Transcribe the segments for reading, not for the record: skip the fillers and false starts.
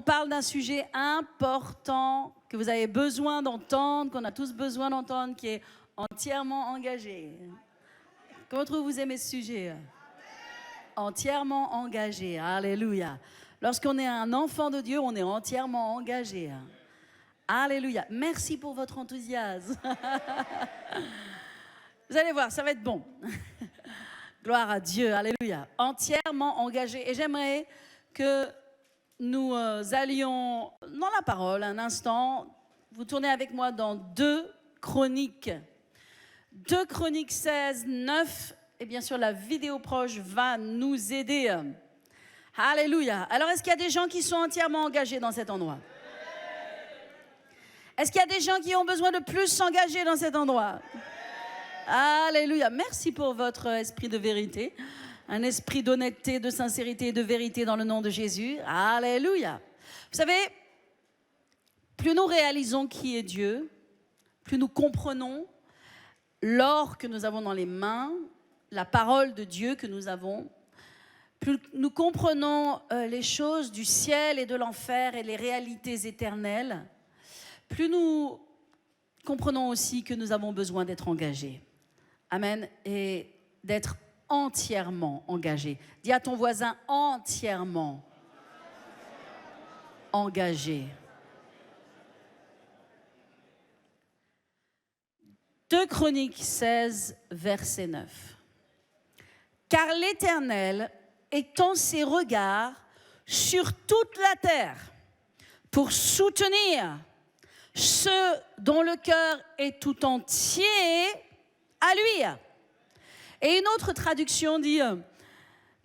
parle d'un sujet important que vous avez besoin d'entendre, qu'on a tous besoin d'entendre, qui est entièrement engagé. Comment vous aimez ce sujet? Entièrement engagé. Alléluia. Lorsqu'on est un enfant de Dieu, on est entièrement engagé. Alléluia. Merci pour votre enthousiasme. Vous allez voir, ça va être bon. Gloire à Dieu. Alléluia. Entièrement engagé. Et j'aimerais que nous allions dans la parole un instant. Vous tournez avec moi dans 2 Chroniques. 2 Chroniques 16, 9. Et bien sûr, la vidéo proche va nous aider. Alléluia. Alors, est-ce qu'il y a des gens qui sont entièrement engagés dans cet endroit? Est-ce qu'il y a des gens qui ont besoin de plus s'engager dans cet endroit? Alléluia. Merci pour votre esprit de vérité. Un esprit d'honnêteté, de sincérité et de vérité dans le nom de Jésus. Alléluia. Vous savez, plus nous réalisons qui est Dieu, plus nous comprenons l'or que nous avons dans les mains, la parole de Dieu que nous avons, plus nous comprenons les choses du ciel et de l'enfer et les réalités éternelles, plus nous comprenons aussi que nous avons besoin d'être engagés. Amen. Et d'être entièrement engagés. Dis à ton voisin, entièrement engagé. 2 Chroniques 16, verset 9. Car l'Éternel étend ses regards sur toute la terre pour soutenir ceux dont le cœur est tout entier à lui. Et une autre traduction dit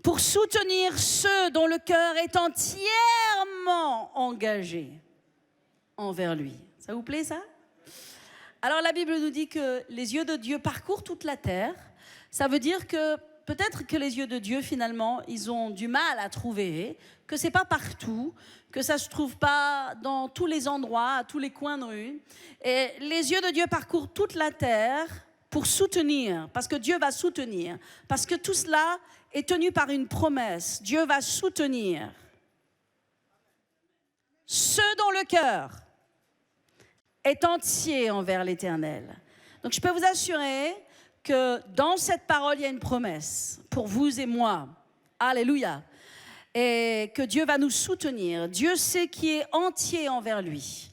pour soutenir ceux dont le cœur est entièrement engagé envers lui. Ça vous plaît ça? Alors la Bible nous dit que les yeux de Dieu parcourent toute la terre. Ça veut dire que peut-être que les yeux de Dieu finalement, ils ont du mal à trouver, que c'est pas partout, que ça se trouve pas dans tous les endroits, à tous les coins de rue. Et les yeux de Dieu parcourent toute la terre pour soutenir, parce que Dieu va soutenir, parce que tout cela est tenu par une promesse. Dieu va soutenir ceux dont le cœur est entier envers l'Éternel. Donc je peux vous assurer que dans cette parole, il y a une promesse pour vous et moi. Alléluia. Et que Dieu va nous soutenir. Dieu sait qui est entier envers lui.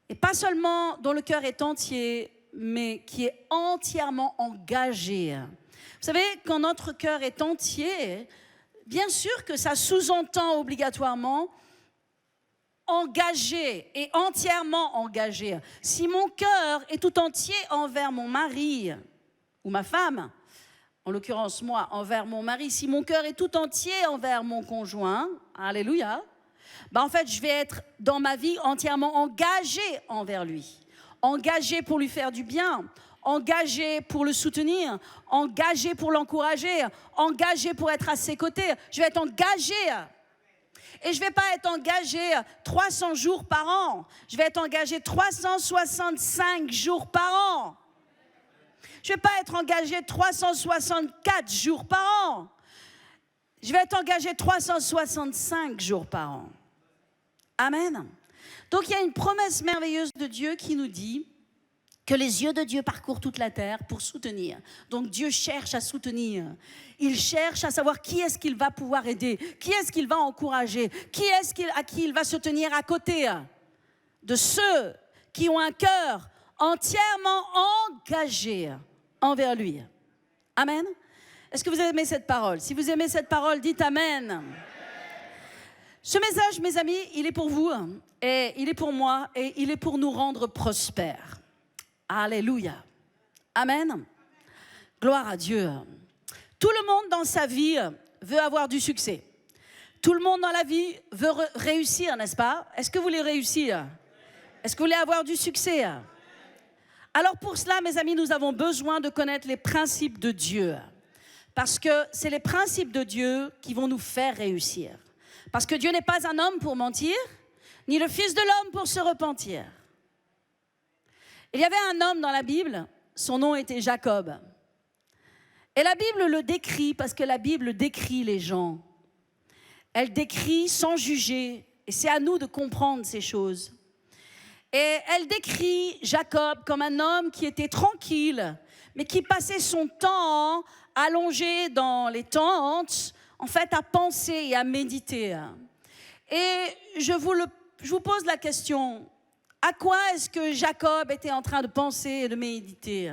Et pas seulement dont le cœur est entier, mais qui est entièrement engagé. Vous savez, quand notre cœur est entier, bien sûr que ça sous-entend obligatoirement engagé et entièrement engagé. Si mon cœur est tout entier envers mon mari ou ma femme, en l'occurrence moi, envers mon mari, si mon cœur est tout entier envers mon conjoint, alléluia, en fait je vais être dans ma vie entièrement engagé envers lui. Engagé pour lui faire du bien, engagé pour le soutenir, engagé pour l'encourager, engagé pour être à ses côtés. Je vais être engagé. Et je ne vais pas être engagé 300 jours par an. Je vais être engagé 365 jours par an. Je ne vais pas être engagé 364 jours par an. Je vais être engagé 365 jours par an. Amen. Donc il y a une promesse merveilleuse de Dieu qui nous dit que les yeux de Dieu parcourent toute la terre pour soutenir. Donc Dieu cherche à soutenir. Il cherche à savoir qui est-ce qu'il va pouvoir aider, qui est-ce qu'il va encourager, qui est-ce à qui il va se tenir à côté de ceux qui ont un cœur entièrement engagé envers lui. Amen. Est-ce que vous aimez cette parole? Si vous aimez cette parole, dites Amen. Ce message, mes amis, il est pour vous, et il est pour moi, et il est pour nous rendre prospères. Alléluia. Amen. Gloire à Dieu. Tout le monde dans sa vie veut avoir du succès. Tout le monde dans la vie veut réussir, n'est-ce pas? Est-ce que vous voulez réussir? Est-ce que vous voulez avoir du succès? Alors pour cela, mes amis, nous avons besoin de connaître les principes de Dieu. Parce que c'est les principes de Dieu qui vont nous faire réussir. Parce que Dieu n'est pas un homme pour mentir, ni le Fils de l'homme pour se repentir. Il y avait un homme dans la Bible, son nom était Jacob. Et la Bible le décrit parce que la Bible décrit les gens. Elle décrit sans juger Et c'est à nous de comprendre ces choses. Et elle décrit Jacob comme un homme qui était tranquille, mais qui passait son temps allongé dans les tentes, en fait, à penser et à méditer. Et je vous pose la question, à quoi est-ce que Jacob était en train de penser et de méditer?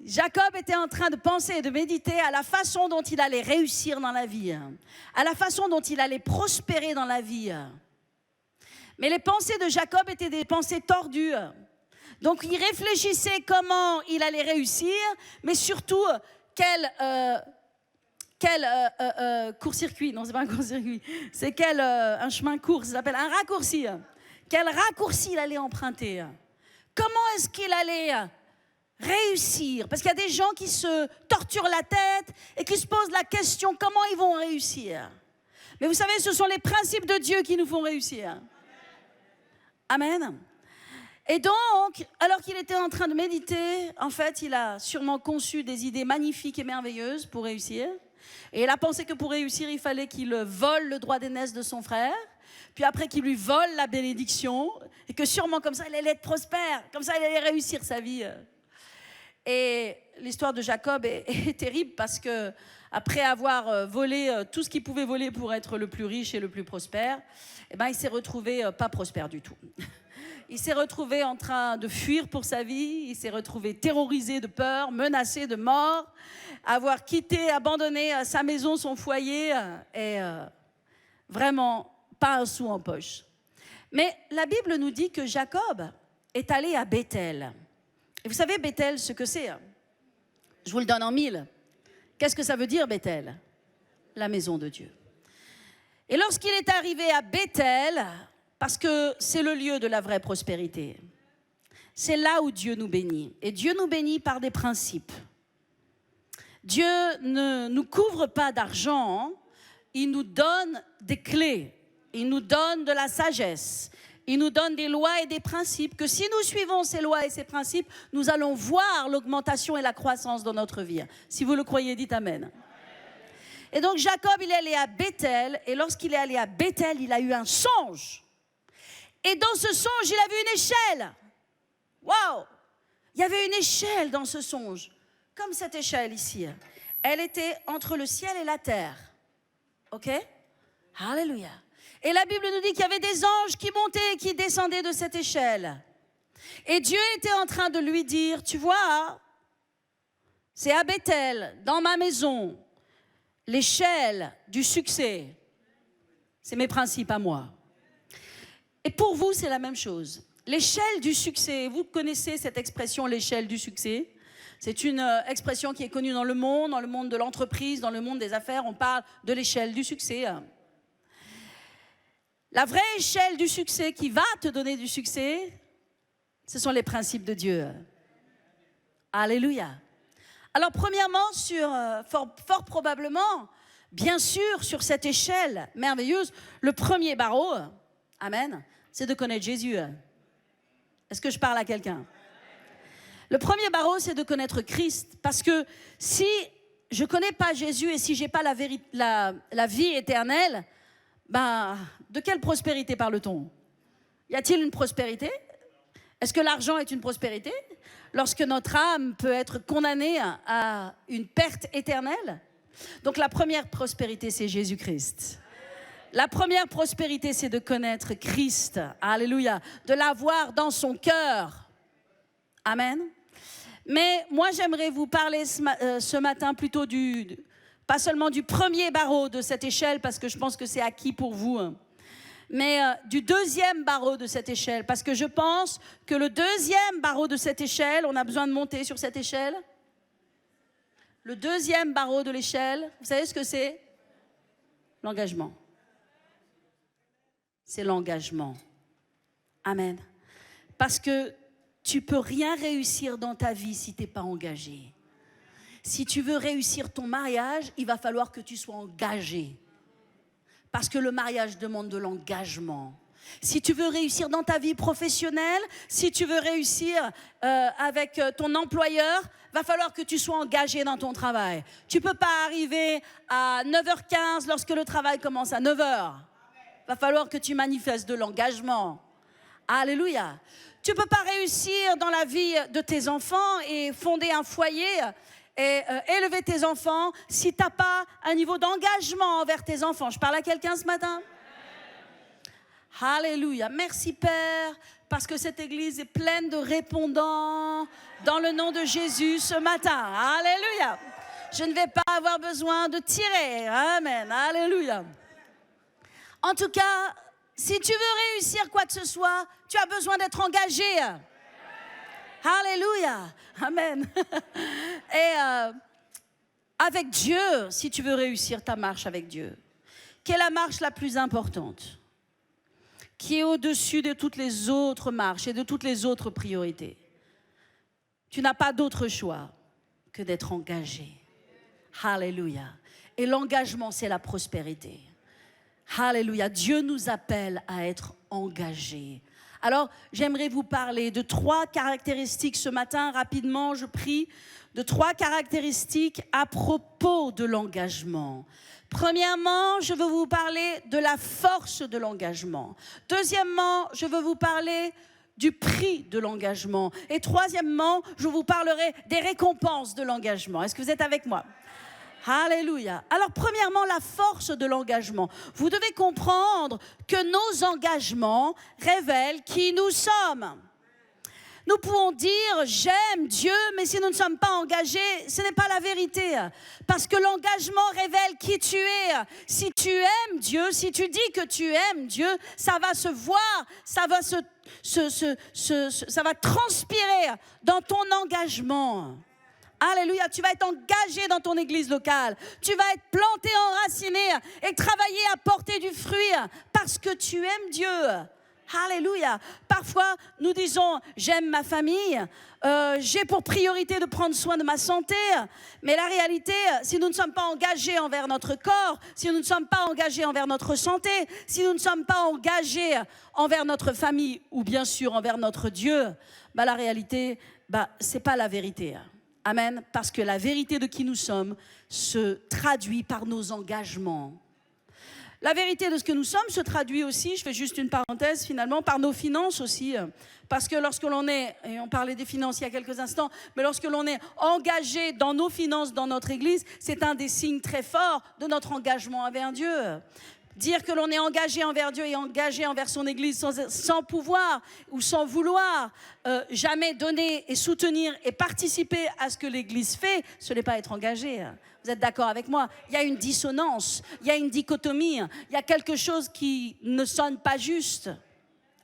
Jacob était en train de penser et de méditer à la façon dont il allait réussir dans la vie, à la façon dont il allait prospérer dans la vie. Mais les pensées de Jacob étaient des pensées tordues. Donc il réfléchissait comment il allait réussir, mais surtout quel court-circuit, non c'est pas un court-circuit, c'est un chemin court, ça s'appelle un raccourci. Quel raccourci il allait emprunter? Comment est-ce qu'il allait réussir? Parce qu'il y a des gens qui se torturent la tête et qui se posent la question comment ils vont réussir. Mais vous savez, ce sont les principes de Dieu qui nous font réussir. Amen. Et donc, alors qu'il était en train de méditer, en fait, il a sûrement conçu des idées magnifiques et merveilleuses pour réussir. Et il a pensé que pour réussir, il fallait qu'il vole le droit d'aînesse de son frère, puis après qu'il lui vole la bénédiction, et que sûrement comme ça, il allait être prospère, comme ça, il allait réussir sa vie. Et l'histoire de Jacob est terrible parce que après avoir volé tout ce qu'il pouvait voler pour être le plus riche et le plus prospère, eh ben, il s'est retrouvé pas prospère du tout. Il s'est retrouvé en train de fuir pour sa vie, il s'est retrouvé terrorisé de peur, menacé de mort, avoir quitté, abandonné sa maison, son foyer, et vraiment pas un sou en poche. Mais la Bible nous dit que Jacob est allé à Béthel. Et vous savez Béthel, ce que c'est? Je vous le donne en mille. Qu'est-ce que ça veut dire Béthel? La maison de Dieu. Et lorsqu'il est arrivé à Béthel, parce que c'est le lieu de la vraie prospérité, c'est là où Dieu nous bénit. Et Dieu nous bénit par des principes. Dieu ne nous couvre pas d'argent, il nous donne des clés, il nous donne de la sagesse, il nous donne des lois et des principes que si nous suivons ces lois et ces principes, nous allons voir l'augmentation et la croissance dans notre vie. Si vous le croyez, dites Amen. Et donc Jacob, il est allé à Béthel, et lorsqu'il est allé à Béthel, il a eu un songe. Et dans ce songe, il a vu une échelle. Waouh! Il y avait une échelle dans ce songe, comme cette échelle ici. Elle était entre le ciel et la terre. Ok? Alléluia. Et la Bible nous dit qu'il y avait des anges qui montaient et qui descendaient de cette échelle. Et Dieu était en train de lui dire, tu vois, c'est à Béthel, dans ma maison, l'échelle du succès. C'est mes principes à moi. Et pour vous, c'est la même chose. L'échelle du succès, vous connaissez cette expression, l'échelle du succès? C'est une expression qui est connue dans le monde de l'entreprise, dans le monde des affaires. On parle de l'échelle du succès. La vraie échelle du succès qui va te donner du succès, ce sont les principes de Dieu. Alléluia. Alors premièrement, fort probablement, bien sûr, sur cette échelle merveilleuse, le premier barreau, amen, c'est de connaître Jésus. Est-ce que je parle à quelqu'un? Le premier barreau, c'est de connaître Christ. Parce que si je ne connais pas Jésus et si je n'ai pas la vie éternelle, ben, de quelle prospérité parle-t-on? Y a-t-il une prospérité? Est-ce que l'argent est une prospérité? Lorsque notre âme peut être condamnée à une perte éternelle? Donc la première prospérité, c'est Jésus-Christ. La première prospérité, c'est de connaître Christ. Alléluia. De l'avoir dans son cœur. Amen. Mais moi, j'aimerais vous parler ce matin plutôt pas seulement du premier barreau de cette échelle, parce que je pense que c'est acquis pour vous, mais du deuxième barreau de cette échelle, parce que je pense que le deuxième barreau de cette échelle, on a besoin de monter sur cette échelle. Le deuxième barreau de l'échelle, vous savez ce que c'est? L'engagement. C'est l'engagement. Amen. Parce que tu ne peux rien réussir dans ta vie si tu n'es pas engagé. Si tu veux réussir ton mariage, il va falloir que tu sois engagé. Parce que le mariage demande de l'engagement. Si tu veux réussir dans ta vie professionnelle, si tu veux réussir avec ton employeur, va falloir que tu sois engagé dans ton travail. Tu ne peux pas arriver à 9h15 lorsque le travail commence à 9h. va falloir que tu manifestes de l'engagement. Alléluia. Tu ne peux pas réussir dans la vie de tes enfants et fonder un foyer et élever tes enfants si tu n'as pas un niveau d'engagement envers tes enfants. Je parle à quelqu'un ce matin? Alléluia. Merci Père, parce que cette église est pleine de répondants dans le nom de Jésus ce matin. Alléluia. Je ne vais pas avoir besoin de tirer. Amen. Alléluia. En tout cas, si tu veux réussir quoi que ce soit, tu as besoin d'être engagé. Alléluia. Amen. Et avec Dieu, si tu veux réussir ta marche avec Dieu, quelle est la marche la plus importante? Qui est au-dessus de toutes les autres marches et de toutes les autres priorités? Tu n'as pas d'autre choix que d'être engagé. Alléluia. Et l'engagement, c'est la prospérité. Alléluia. Dieu nous appelle à être engagés. Alors, j'aimerais vous parler de 3 caractéristiques ce matin, rapidement, je prie, de 3 caractéristiques à propos de l'engagement. Premièrement, je veux vous parler de la force de l'engagement. Deuxièmement, je veux vous parler du prix de l'engagement. Et troisièmement, je vous parlerai des récompenses de l'engagement. Est-ce que vous êtes avec moi? Alléluia. Alors, premièrement, la force de l'engagement. Vous devez comprendre que nos engagements révèlent qui nous sommes. Nous pouvons dire « j'aime Dieu », mais si nous ne sommes pas engagés, ce n'est pas la vérité. Parce que l'engagement révèle qui tu es. Si tu aimes Dieu, si tu dis que tu aimes Dieu, ça va se voir, ça va ça va transpirer dans ton engagement. Alléluia, tu vas être engagé dans ton église locale. Tu vas être planté, enraciné et travailler à porter du fruit parce que tu aimes Dieu. Alléluia. Parfois, nous disons, j'aime ma famille, j'ai pour priorité de prendre soin de ma santé. Mais la réalité, si nous ne sommes pas engagés envers notre corps, si nous ne sommes pas engagés envers notre santé, si nous ne sommes pas engagés envers notre famille ou bien sûr envers notre Dieu, la réalité, ce n'est pas la vérité. Amen. Parce que la vérité de qui nous sommes se traduit par nos engagements. La vérité de ce que nous sommes se traduit aussi, je fais juste une parenthèse finalement, par nos finances aussi. Parce que lorsque l'on est, et on parlait des finances il y a quelques instants, mais lorsque l'on est engagé dans nos finances, dans notre église, c'est un des signes très forts de notre engagement envers Dieu. Dire que l'on est engagé envers Dieu et engagé envers son église sans pouvoir ou sans vouloir jamais donner et soutenir et participer à ce que l'église fait, ce n'est pas être engagé. Vous êtes d'accord avec moi? Il y a une dissonance, il y a une dichotomie, il y a quelque chose qui ne sonne pas juste.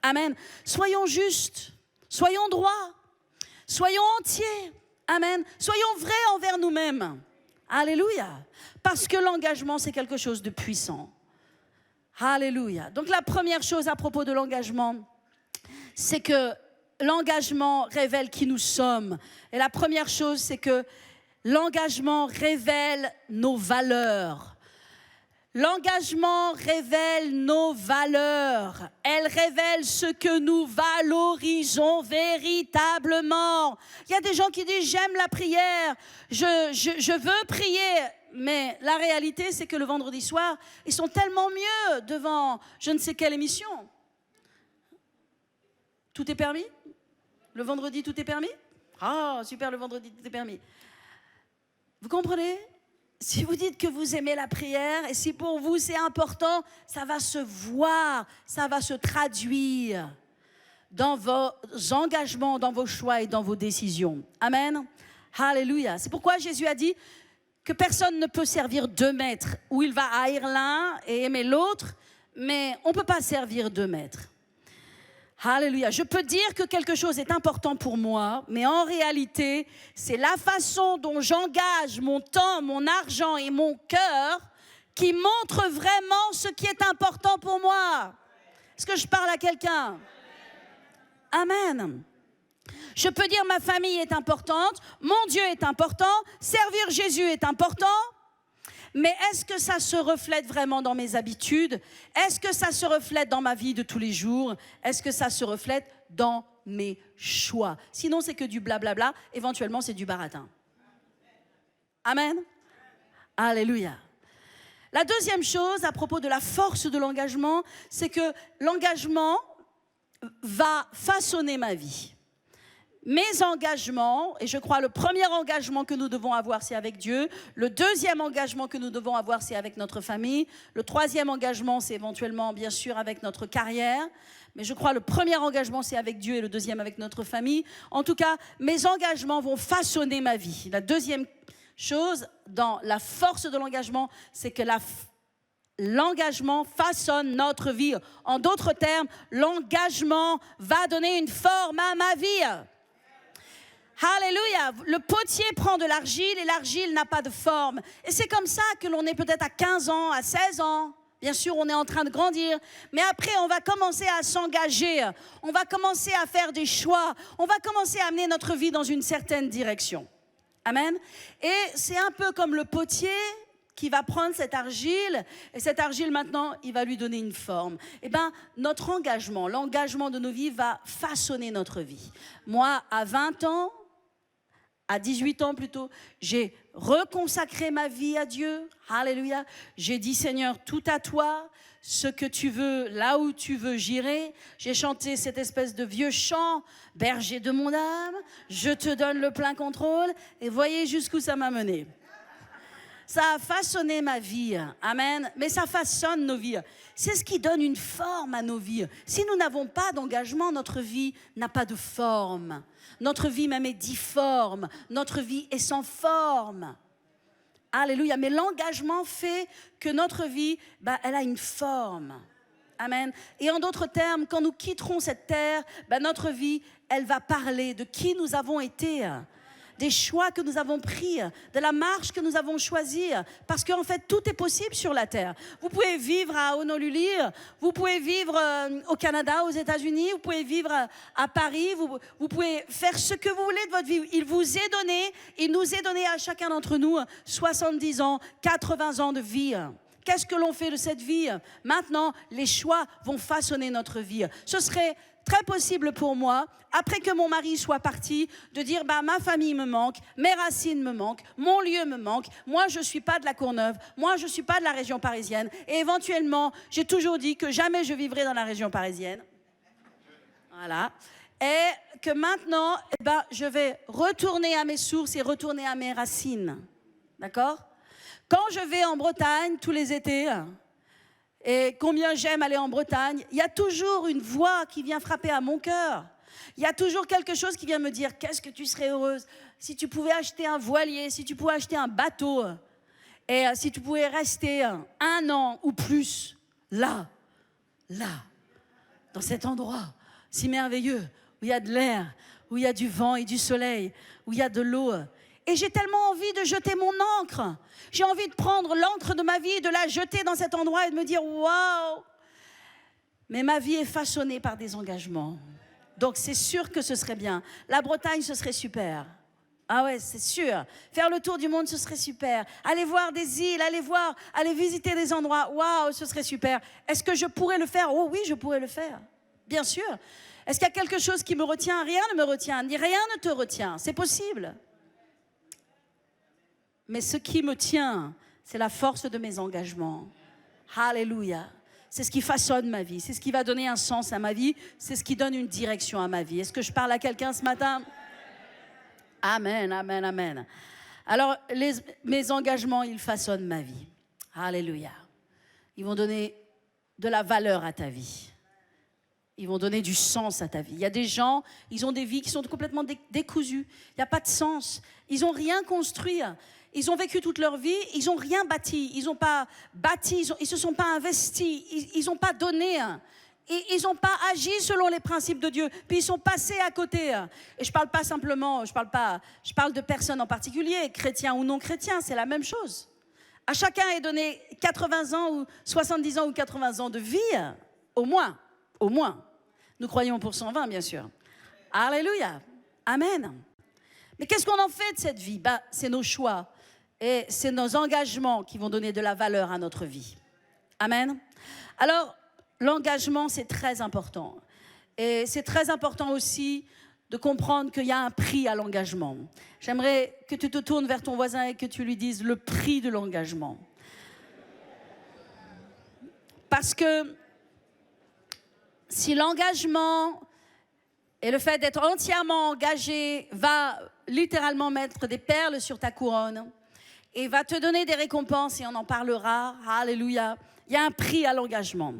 Amen. Soyons justes, soyons droits, soyons entiers. Amen. Soyons vrais envers nous-mêmes. Alléluia. Parce que l'engagement, c'est quelque chose de puissant. Alléluia. Donc la première chose à propos de l'engagement, c'est que l'engagement révèle qui nous sommes. Et la première chose, c'est que l'engagement révèle nos valeurs. L'engagement révèle nos valeurs. Elle révèle ce que nous valorisons véritablement. Il y a des gens qui disent « j'aime la prière, je veux prier ». Mais la réalité, c'est que le vendredi soir, ils sont tellement mieux devant je ne sais quelle émission. Tout est permis? Le vendredi, tout est permis? Ah, super, le vendredi, tout est permis. Vous comprenez? Si vous dites que vous aimez la prière et si pour vous c'est important, ça va se voir, ça va se traduire dans vos engagements, dans vos choix et dans vos décisions. Amen. Alléluia. C'est pourquoi Jésus a dit que personne ne peut servir 2 maîtres, où il va haïr l'un et aimer l'autre, mais on ne peut pas servir 2 maîtres. Alléluia. Je peux dire que quelque chose est important pour moi, mais en réalité, c'est la façon dont j'engage mon temps, mon argent et mon cœur qui montre vraiment ce qui est important pour moi. Est-ce que je parle à quelqu'un? Amen. Je peux dire ma famille est importante, mon Dieu est important, servir Jésus est important, mais est-ce que ça se reflète vraiment dans mes habitudes? Est-ce que ça se reflète dans ma vie de tous les jours? Est-ce que ça se reflète dans mes choix? Sinon, c'est que du blablabla, éventuellement, c'est du baratin. Amen. Alléluia. La deuxième chose à propos de la force de l'engagement, c'est que l'engagement va façonner ma vie. Mes engagements, et je crois le premier engagement que nous devons avoir, c'est avec Dieu. Le deuxième engagement que nous devons avoir, c'est avec notre famille. Le troisième engagement, c'est éventuellement, bien sûr, avec notre carrière. Mais je crois le premier engagement, c'est avec Dieu et le deuxième avec notre famille. En tout cas, mes engagements vont façonner ma vie. La deuxième chose dans la force de l'engagement, c'est que l'engagement façonne notre vie. En d'autres termes, l'engagement va donner une forme à ma vie. Alléluia. Le potier prend de l'argile et l'argile n'a pas de forme. Et c'est comme ça que l'on est peut-être à 15 ans, à 16 ans. Bien sûr, on est en train de grandir. Mais après, on va commencer à s'engager. On va commencer à faire des choix. On va commencer à amener notre vie dans une certaine direction. Amen. Et c'est un peu comme le potier qui va prendre cette argile. Et cette argile, maintenant, il va lui donner une forme. Eh bien, notre engagement, l'engagement de nos vies va façonner notre vie. Moi, à 20 ans, à 18 ans plutôt, j'ai reconsacré ma vie à Dieu. Alléluia. J'ai dit, Seigneur, tout à toi, ce que tu veux, là où tu veux, j'irai. J'ai chanté cette espèce de vieux chant, berger de mon âme, je te donne le plein contrôle. Et voyez jusqu'où ça m'a mené. Ça a façonné ma vie, amen, mais ça façonne nos vies. C'est ce qui donne une forme à nos vies. Si nous n'avons pas d'engagement, notre vie n'a pas de forme. Notre vie même est difforme. Notre vie est sans forme. Alléluia. Mais l'engagement fait que notre vie, elle a une forme. Amen. Et en d'autres termes, quand nous quitterons cette terre, notre vie, elle va parler de qui nous avons été. Des choix que nous avons pris, de la marche que nous avons choisie, parce qu'en fait, tout est possible sur la terre. Vous pouvez vivre à Honolulu, vous pouvez vivre au Canada, aux États-Unis, vous pouvez vivre à Paris, vous pouvez faire ce que vous voulez de votre vie. Il vous est donné, il nous est donné à chacun d'entre nous 70 ans, 80 ans de vie. Qu'est-ce que l'on fait de cette vie? Maintenant, les choix vont façonner notre vie. Ce serait très possible pour moi, après que mon mari soit parti, de dire ma famille me manque, mes racines me manquent, mon lieu me manque, moi je ne suis pas de la Courneuve, moi je ne suis pas de la région parisienne, et éventuellement, j'ai toujours dit que jamais je vivrai dans la région parisienne. Voilà. Et que maintenant, je vais retourner à mes sources et retourner à mes racines. D'accord? Quand je vais en Bretagne tous les étés, et combien j'aime aller en Bretagne, il y a toujours une voix qui vient frapper à mon cœur. Il y a toujours quelque chose qui vient me dire, qu'est-ce que tu serais heureuse si tu pouvais acheter un voilier, si tu pouvais acheter un bateau, et si tu pouvais rester 1 an ou plus, là, dans cet endroit si merveilleux, où il y a de l'air, où il y a du vent et du soleil, où il y a de l'eau. Et j'ai tellement envie de jeter mon encre. J'ai envie de prendre l'encre de ma vie, de la jeter dans cet endroit et de me dire, waouh! Mais ma vie est façonnée par des engagements. Donc c'est sûr que ce serait bien. La Bretagne, ce serait super. Ah ouais, c'est sûr. Faire le tour du monde, ce serait super. Aller voir des îles, aller visiter des endroits. Waouh, ce serait super. Est-ce que je pourrais le faire? Oh oui, je pourrais le faire. Bien sûr. Est-ce qu'il y a quelque chose qui me retient? Rien ne me retient. Ni rien ne te retient. C'est possible. Mais ce qui me tient, c'est la force de mes engagements. Alléluia. C'est ce qui façonne ma vie. C'est ce qui va donner un sens à ma vie. C'est ce qui donne une direction à ma vie. Est-ce que je parle à quelqu'un ce matin? Amen, amen, amen. Alors, mes engagements, ils façonnent ma vie. Alléluia. Ils vont donner de la valeur à ta vie. Ils vont donner du sens à ta vie. Il y a des gens, ils ont des vies qui sont complètement décousues. Il n'y a pas de sens. Ils n'ont rien construit. Ils ont vécu toute leur vie, ils n'ont rien bâti. Ils n'ont pas bâti, ils ne se sont pas investis, ils n'ont pas donné. Ils n'ont pas agi selon les principes de Dieu. Puis ils sont passés à côté. Et je ne parle pas simplement, je parle de personnes en particulier, chrétiens ou non chrétiens, c'est la même chose. À chacun est donné 80 ans ou 70 ans ou 80 ans de vie, au moins. Nous croyons pour 120, bien sûr. Alléluia. Amen. Mais qu'est-ce qu'on en fait de cette vie? C'est nos choix et c'est nos engagements qui vont donner de la valeur à notre vie. Amen. Alors, l'engagement, c'est très important. Et c'est très important aussi de comprendre qu'il y a un prix à l'engagement. J'aimerais que tu te tournes vers ton voisin et que tu lui dises le prix de l'engagement. Parce que si l'engagement et le fait d'être entièrement engagé va littéralement mettre des perles sur ta couronne et va te donner des récompenses, et on en parlera, alléluia, il y a un prix à l'engagement.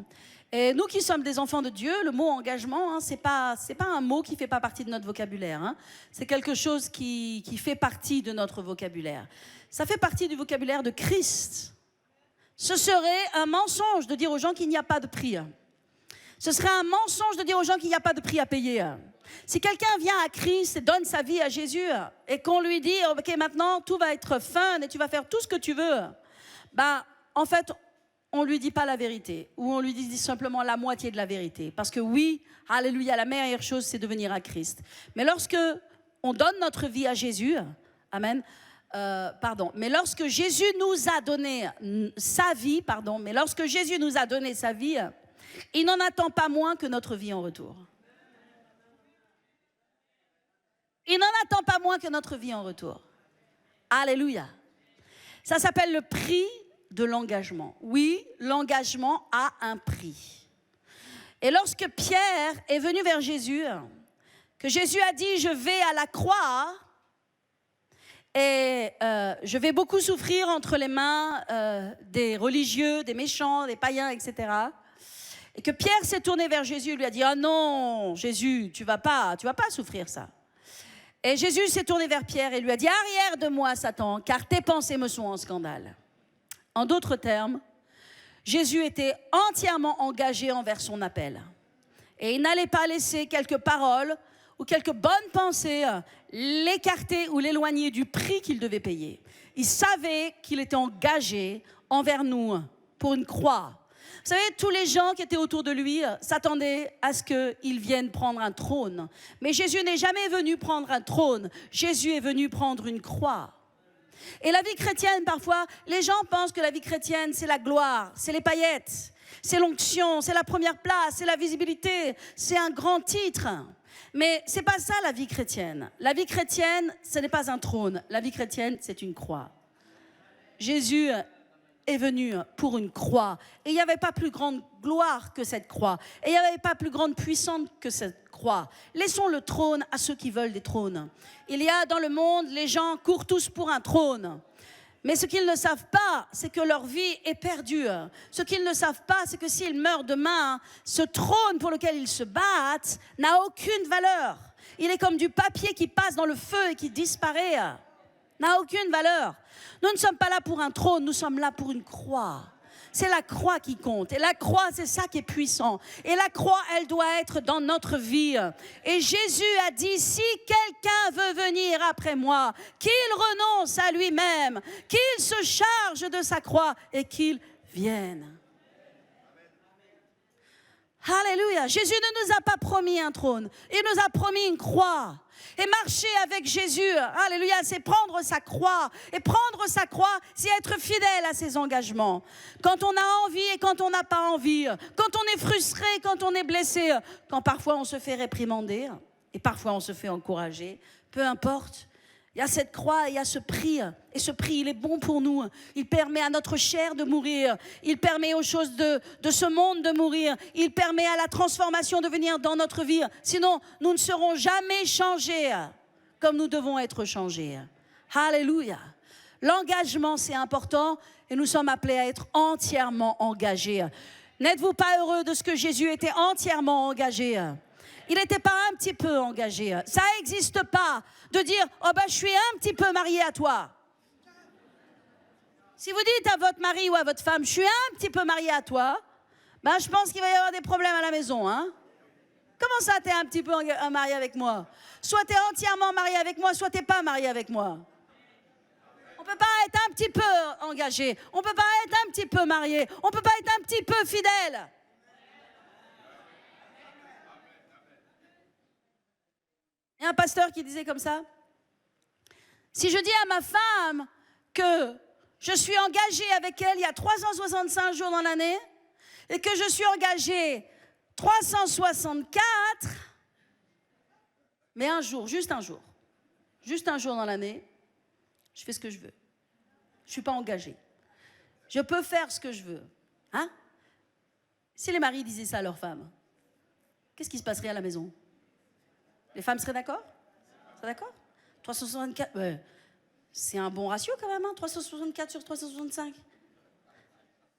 Et nous qui sommes des enfants de Dieu, le mot engagement, hein, c'est pas un mot qui fait pas partie de notre vocabulaire. Hein. C'est quelque chose qui fait partie de notre vocabulaire. Ça fait partie du vocabulaire de Christ. Ce serait un mensonge de dire aux gens qu'il n'y a pas de prix. Ce serait un mensonge de dire aux gens qu'il n'y a pas de prix à payer. Si quelqu'un vient à Christ et donne sa vie à Jésus et qu'on lui dit « Ok, maintenant, tout va être fun et tu vas faire tout ce que tu veux », en fait, on ne lui dit pas la vérité, ou on lui dit simplement la moitié de la vérité. Parce que oui, alléluia, la meilleure chose, c'est de venir à Christ. Mais lorsque on donne notre vie à Jésus, amen, mais lorsque Jésus nous a donné sa vie, il n'en attend pas moins que notre vie en retour. Il n'en attend pas moins que notre vie en retour. Alléluia. Ça s'appelle le prix de l'engagement. Oui, l'engagement a un prix. Et lorsque Pierre est venu vers Jésus, que Jésus a dit « Je vais à la croix et je vais beaucoup souffrir entre les mains des religieux, des méchants, des païens, etc. » Et que Pierre s'est tourné vers Jésus et lui a dit « Ah non, Jésus, tu vas pas souffrir ça. » Et Jésus s'est tourné vers Pierre et lui a dit « Arrière de moi, Satan, car tes pensées me sont en scandale. » En d'autres termes, Jésus était entièrement engagé envers son appel. Et il n'allait pas laisser quelques paroles ou quelques bonnes pensées l'écarter ou l'éloigner du prix qu'il devait payer. Il savait qu'il était engagé envers nous pour une croix. Vous savez, tous les gens qui étaient autour de lui s'attendaient à ce qu'il vienne prendre un trône. Mais Jésus n'est jamais venu prendre un trône. Jésus est venu prendre une croix. Et la vie chrétienne, parfois, les gens pensent que la vie chrétienne, c'est la gloire, c'est les paillettes, c'est l'onction, c'est la première place, c'est la visibilité, c'est un grand titre. Mais ce n'est pas ça la vie chrétienne. La vie chrétienne, ce n'est pas un trône. La vie chrétienne, c'est une croix. Jésus est venu pour une croix. Et il n'y avait pas plus grande gloire que cette croix. Et il n'y avait pas plus grande puissance que cette croix. Laissons le trône à ceux qui veulent des trônes. Il y a dans le monde, les gens courent tous pour un trône. Mais ce qu'ils ne savent pas, c'est que leur vie est perdue. Ce qu'ils ne savent pas, c'est que s'ils meurent demain, ce trône pour lequel ils se battent n'a aucune valeur. Il est comme du papier qui passe dans le feu et qui disparaît. N'a aucune valeur. Nous ne sommes pas là pour un trône, nous sommes là pour une croix. C'est la croix qui compte. Et la croix, c'est ça qui est puissant. Et la croix, elle doit être dans notre vie. Et Jésus a dit, si quelqu'un veut venir après moi, qu'il renonce à lui-même, qu'il se charge de sa croix et qu'il vienne. Alléluia. Jésus ne nous a pas promis un trône. Il nous a promis une croix. Et marcher avec Jésus, alléluia, c'est prendre sa croix. Et prendre sa croix, c'est être fidèle à ses engagements. Quand on a envie et quand on n'a pas envie. Quand on est frustré, quand on est blessé. Quand parfois on se fait réprimander. Et parfois on se fait encourager. Peu importe. Il y a cette croix, il y a ce prix. Et ce prix, il est bon pour nous. Il permet à notre chair de mourir. Il permet aux choses de ce monde de mourir. Il permet à la transformation de venir dans notre vie. Sinon, nous ne serons jamais changés comme nous devons être changés. Alléluia. L'engagement, c'est important. Et nous sommes appelés à être entièrement engagés. N'êtes-vous pas heureux de ce que Jésus était entièrement engagé ? Il n'était pas un petit peu engagé. Ça n'existe pas de dire « Oh ben, je suis un petit peu marié à toi ». Si vous dites à votre mari ou à votre femme « Je suis un petit peu marié à toi », ben, je pense qu'il va y avoir des problèmes à la maison. Hein? Comment ça, tu es un petit peu marié avec moi? Soit tu es entièrement marié avec moi, soit tu n'es pas marié avec moi. On ne peut pas être un petit peu engagé. On ne peut pas être un petit peu marié. On ne peut pas être un petit peu fidèle. Il y a un pasteur qui disait comme ça, si je dis à ma femme que je suis engagée avec elle il y a 365 jours dans l'année et que je suis engagée 364, mais un jour juste un jour dans l'année, je fais ce que je veux. Je ne suis pas engagée. Je peux faire ce que je veux. Hein? Si les maris disaient ça à leurs femmes, qu'est-ce qui se passerait à la maison? Les femmes seraient d'accord? Seraient d'accord? 364, ouais. C'est un bon ratio quand même, hein, 364 sur 365.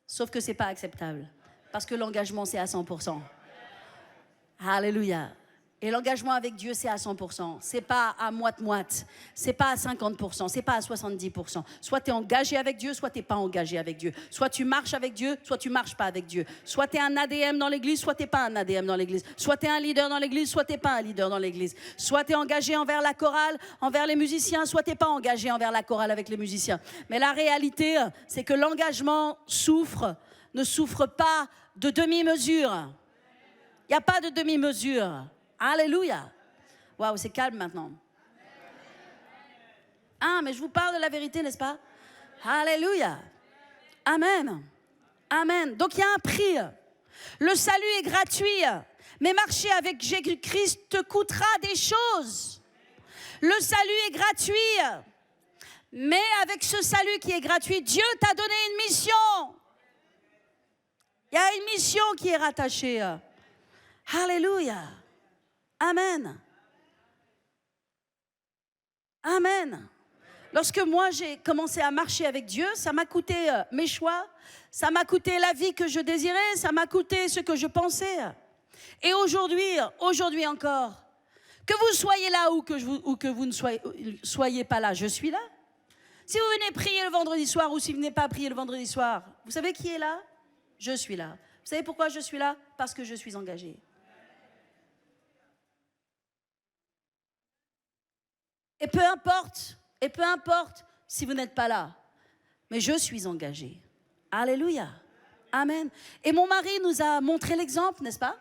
Sauf que ce n'est pas acceptable, parce que l'engagement, c'est à 100%. Alléluia. Et l'engagement avec Dieu, c'est à 100%. Ce n'est pas à moite-moite. Ce n'est pas à 50%. Ce n'est pas à 70%. Soit tu es engagé avec Dieu, soit tu n'es pas engagé avec Dieu. Soit tu marches avec Dieu, soit tu ne marches pas avec Dieu. Soit tu es un ADM dans l'église, soit tu n'es pas un ADM dans l'église. Soit tu es un leader dans l'église, soit tu n'es pas un leader dans l'église. Soit tu es engagé envers la chorale, envers les musiciens, soit tu n'es pas engagé envers la chorale avec les musiciens. Mais la réalité, c'est que l'engagement ne souffre pas de demi-mesure. Il n'y a pas de demi-mesure. Alléluia. Waouh, c'est calme maintenant. Ah, mais je vous parle de la vérité, n'est-ce pas? Alléluia. Amen. Amen. Donc il y a un prix. Le salut est gratuit, mais marcher avec Jésus-Christ te coûtera des choses. Le salut est gratuit, mais avec ce salut qui est gratuit, Dieu t'a donné une mission. Il y a une mission qui est rattachée. Alléluia. Amen. Amen. Lorsque moi j'ai commencé à marcher avec Dieu, ça m'a coûté mes choix, ça m'a coûté la vie que je désirais, ça m'a coûté ce que je pensais. Et aujourd'hui encore, que vous soyez là ou que vous ne soyez pas là, je suis là. Si vous venez prier le vendredi soir ou si vous venez pas prier le vendredi soir, vous savez qui est là? Je suis là. Vous savez pourquoi je suis là? Parce que je suis engagée. Et peu importe si vous n'êtes pas là, mais je suis engagée. Alléluia. Amen. Et mon mari nous a montré l'exemple, n'est-ce pas?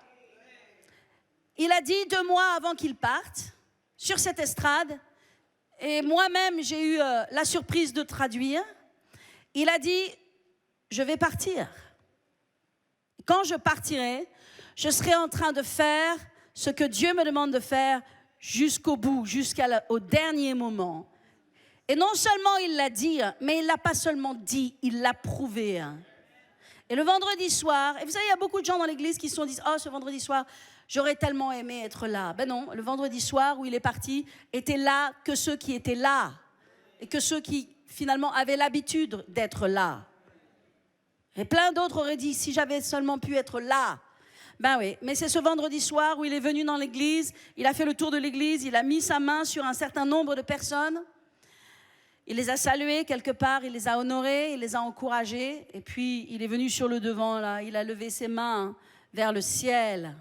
Il a dit 2 mois avant qu'il parte, sur cette estrade, et moi-même j'ai eu la surprise de traduire, il a dit, je vais partir. Quand je partirai, je serai en train de faire ce que Dieu me demande de faire jusqu'au bout, jusqu'au dernier moment. Et non seulement il l'a dit, mais il ne l'a pas seulement dit, il l'a prouvé. Et le vendredi soir, et vous savez, il y a beaucoup de gens dans l'église qui se sont dit, oh, ce vendredi soir, j'aurais tellement aimé être là. Ben non, le vendredi soir où il est parti, étaient là que ceux qui étaient là. Et que ceux qui, finalement, avaient l'habitude d'être là. Et plein d'autres auraient dit, si j'avais seulement pu être là. Ben oui, mais c'est ce vendredi soir où il est venu dans l'église, il a fait le tour de l'église, il a mis sa main sur un certain nombre de personnes. Il les a salués quelque part, il les a honorés, il les a encouragés. Et puis, il est venu sur le devant, là, il a levé ses mains vers le ciel.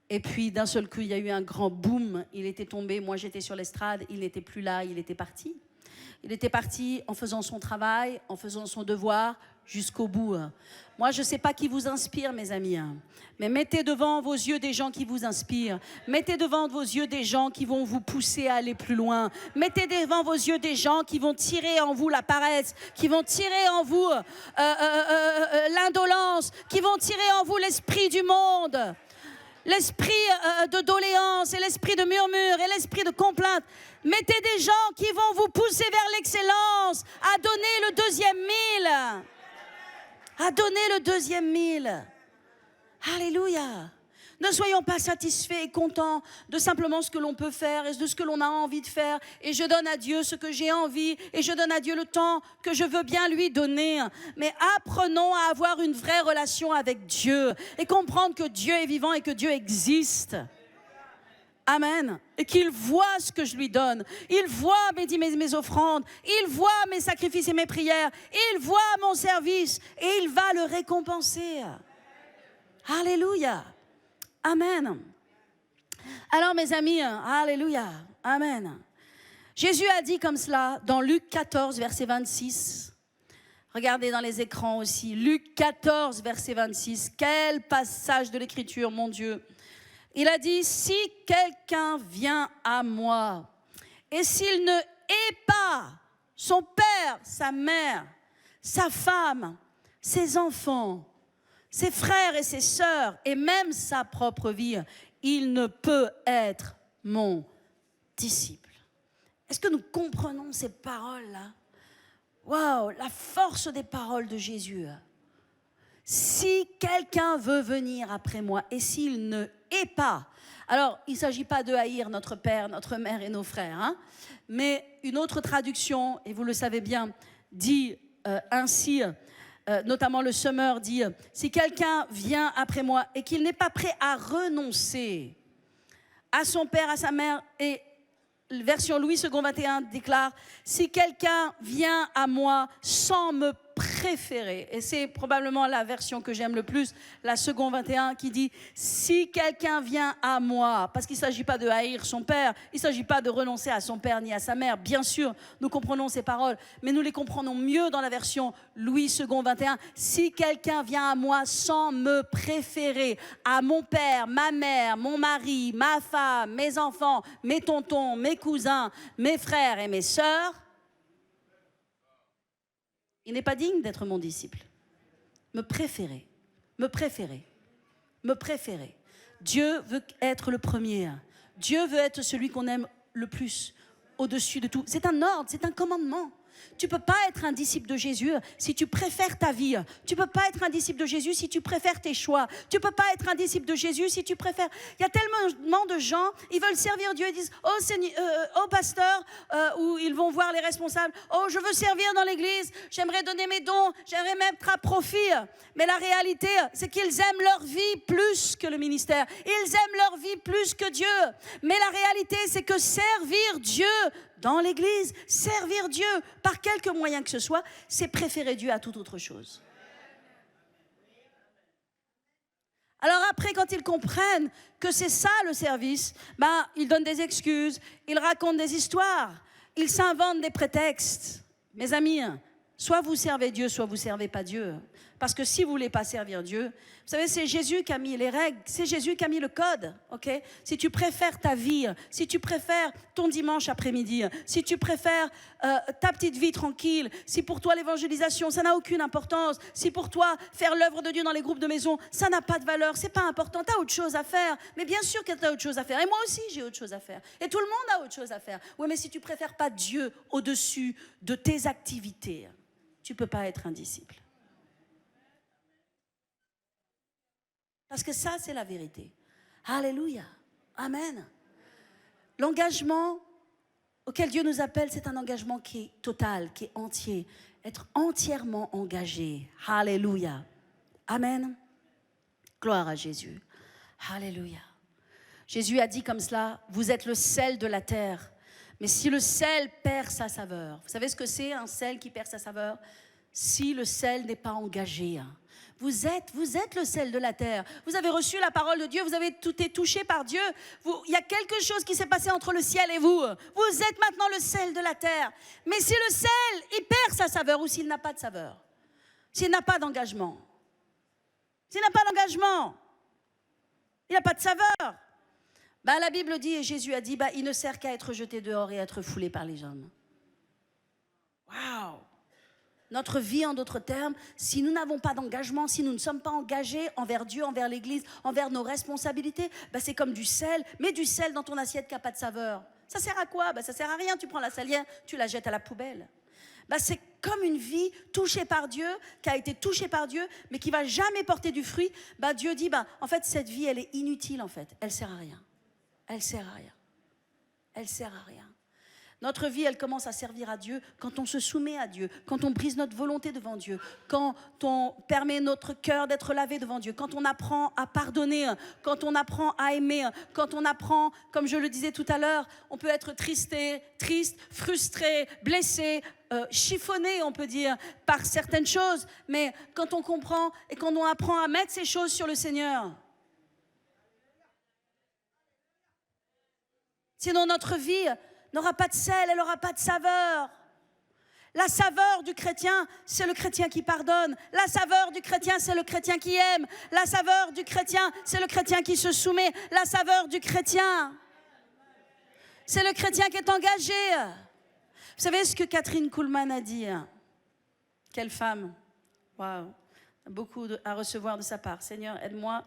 Et puis, d'un seul coup, il y a eu un grand boum. Il était tombé, moi j'étais sur l'estrade, il n'était plus là, il était parti. Il était parti en faisant son travail, en faisant son devoir, jusqu'au bout. Moi, je ne sais pas qui vous inspire, mes amis, mais mettez devant vos yeux des gens qui vous inspirent. Mettez devant vos yeux des gens qui vont vous pousser à aller plus loin. Mettez devant vos yeux des gens qui vont tirer en vous la paresse, qui vont tirer en vous l'indolence, qui vont tirer en vous l'esprit du monde, l'esprit de doléance et l'esprit de murmure et l'esprit de complainte. Mettez des gens qui vont vous pousser vers l'excellence, à donner le deuxième mille. À donner le deuxième mille. Alléluia. Ne soyons pas satisfaits et contents de simplement ce que l'on peut faire et de ce que l'on a envie de faire. Et je donne à Dieu ce que j'ai envie et je donne à Dieu le temps que je veux bien lui donner. Mais apprenons à avoir une vraie relation avec Dieu et comprendre que Dieu est vivant et que Dieu existe. Amen. Et qu'il voit ce que je lui donne. Il voit mes offrandes. Il voit mes sacrifices et mes prières. Il voit mon service et il va le récompenser. Alléluia. Amen. Alors mes amis, alléluia. Amen. Jésus a dit comme cela dans Luc 14, verset 26. Regardez dans les écrans aussi. Luc 14, verset 26. Quel passage de l'Écriture, mon Dieu. Il a dit, si quelqu'un vient à moi et s'il ne hait pas son père, sa mère, sa femme, ses enfants, ses frères et ses sœurs et même sa propre vie, il ne peut être mon disciple. Est-ce que nous comprenons ces paroles-là? Waouh, la force des paroles de Jésus. si quelqu'un veut venir après moi et s'il ne hait pas. Alors, il ne s'agit pas de haïr notre père, notre mère et nos frères, hein, mais une autre traduction, et vous le savez bien, dit ainsi, notamment le Semeur dit, si quelqu'un vient après moi et qu'il n'est pas prêt à renoncer à son père, à sa mère, et version Louis II 21 déclare, si quelqu'un vient à moi sans me préférer, et c'est probablement la version que j'aime le plus, la seconde 21 qui dit, si quelqu'un vient à moi, parce qu'il ne s'agit pas de haïr son père, il ne s'agit pas de renoncer à son père ni à sa mère, bien sûr, nous comprenons ces paroles, mais nous les comprenons mieux dans la version Louis II 21, si quelqu'un vient à moi sans me préférer, à mon père, ma mère, mon mari, ma femme, mes enfants, mes tontons, mes cousins, mes frères et mes sœurs, il n'est pas digne d'être mon disciple. Me préférer, me préférer, me préférer. Dieu veut être le premier. Dieu veut être celui qu'on aime le plus, au-dessus de tout. C'est un ordre, c'est un commandement. Tu ne peux pas être un disciple de Jésus si tu préfères ta vie. Tu ne peux pas être un disciple de Jésus si tu préfères tes choix. Tu ne peux pas être un disciple de Jésus si tu préfères... Il y a tellement de gens, ils veulent servir Dieu et disent « Oh, Seigneur, oh pasteur », ou ils vont voir les responsables « Oh, je veux servir dans l'église, j'aimerais donner mes dons, j'aimerais mettre à profit. » Mais la réalité, c'est qu'ils aiment leur vie plus que le ministère. Ils aiment leur vie plus que Dieu. Mais la réalité, c'est que servir Dieu dans l'église, servir Dieu par quelque moyen que ce soit, c'est préférer Dieu à toute autre chose. Alors après, quand ils comprennent que c'est ça le service, ils donnent des excuses, ils racontent des histoires, ils s'inventent des prétextes. Mes amis, soit vous servez Dieu, soit vous ne servez pas Dieu. Parce que si vous ne voulez pas servir Dieu, vous savez, c'est Jésus qui a mis les règles, c'est Jésus qui a mis le code, ok? Si tu préfères ta vie, si tu préfères ton dimanche après-midi, si tu préfères ta petite vie tranquille, si pour toi l'évangélisation, ça n'a aucune importance, si pour toi faire l'œuvre de Dieu dans les groupes de maison, ça n'a pas de valeur, c'est pas important, tu as autre chose à faire. Mais bien sûr que tu as autre chose à faire, et moi aussi j'ai autre chose à faire, et tout le monde a autre chose à faire. Oui, mais si tu préfères pas Dieu au-dessus de tes activités, tu ne peux pas être un disciple. Parce que ça, c'est la vérité. Alléluia. Amen. L'engagement auquel Dieu nous appelle, c'est un engagement qui est total, qui est entier. Être entièrement engagé. Alléluia. Amen. Gloire à Jésus. Alléluia. Jésus a dit comme cela, vous êtes le sel de la terre. Mais si le sel perd sa saveur, vous savez ce que c'est un sel qui perd sa saveur? Si le sel n'est pas engagé. Vous êtes le sel de la terre. Vous avez reçu la parole de Dieu, vous avez tout été touché par Dieu. Il y a quelque chose qui s'est passé entre le ciel et vous. Vous êtes maintenant le sel de la terre. Mais si le sel, il perd sa saveur ou s'il n'a pas de saveur, s'il n'a pas d'engagement, s'il n'a pas d'engagement, il n'a pas de saveur, la Bible dit, et Jésus a dit, il ne sert qu'à être jeté dehors et à être foulé par les hommes. Waouh! Notre vie, en d'autres termes, si nous n'avons pas d'engagement, si nous ne sommes pas engagés envers Dieu, envers l'Église, envers nos responsabilités, c'est comme du sel. Mets du sel dans ton assiette qui n'a pas de saveur. Ça sert à quoi? Ça sert à rien. Tu prends la salière, tu la jettes à la poubelle. C'est comme une vie touchée par Dieu, qui a été touchée par Dieu, mais qui ne va jamais porter du fruit. Dieu dit, en fait, cette vie, elle est inutile, en fait. Elle ne sert à rien. Elle sert à rien. Elle sert à rien. Notre vie, elle commence à servir à Dieu quand on se soumet à Dieu, quand on brise notre volonté devant Dieu, quand on permet notre cœur d'être lavé devant Dieu, quand on apprend à pardonner, quand on apprend à aimer, quand on apprend, comme je le disais tout à l'heure, on peut être triste, frustré, blessé, chiffonné, on peut dire, par certaines choses, mais quand on comprend et quand on apprend à mettre ces choses sur le Seigneur, sinon notre vie n'aura pas de sel, elle n'aura pas de saveur. La saveur du chrétien, c'est le chrétien qui pardonne. La saveur du chrétien, c'est le chrétien qui aime. La saveur du chrétien, c'est le chrétien qui se soumet. La saveur du chrétien, c'est le chrétien qui est engagé. Vous savez ce que Catherine Kuhlman a dit? Quelle femme! Waouh! Beaucoup à recevoir de sa part. Seigneur, aide-moi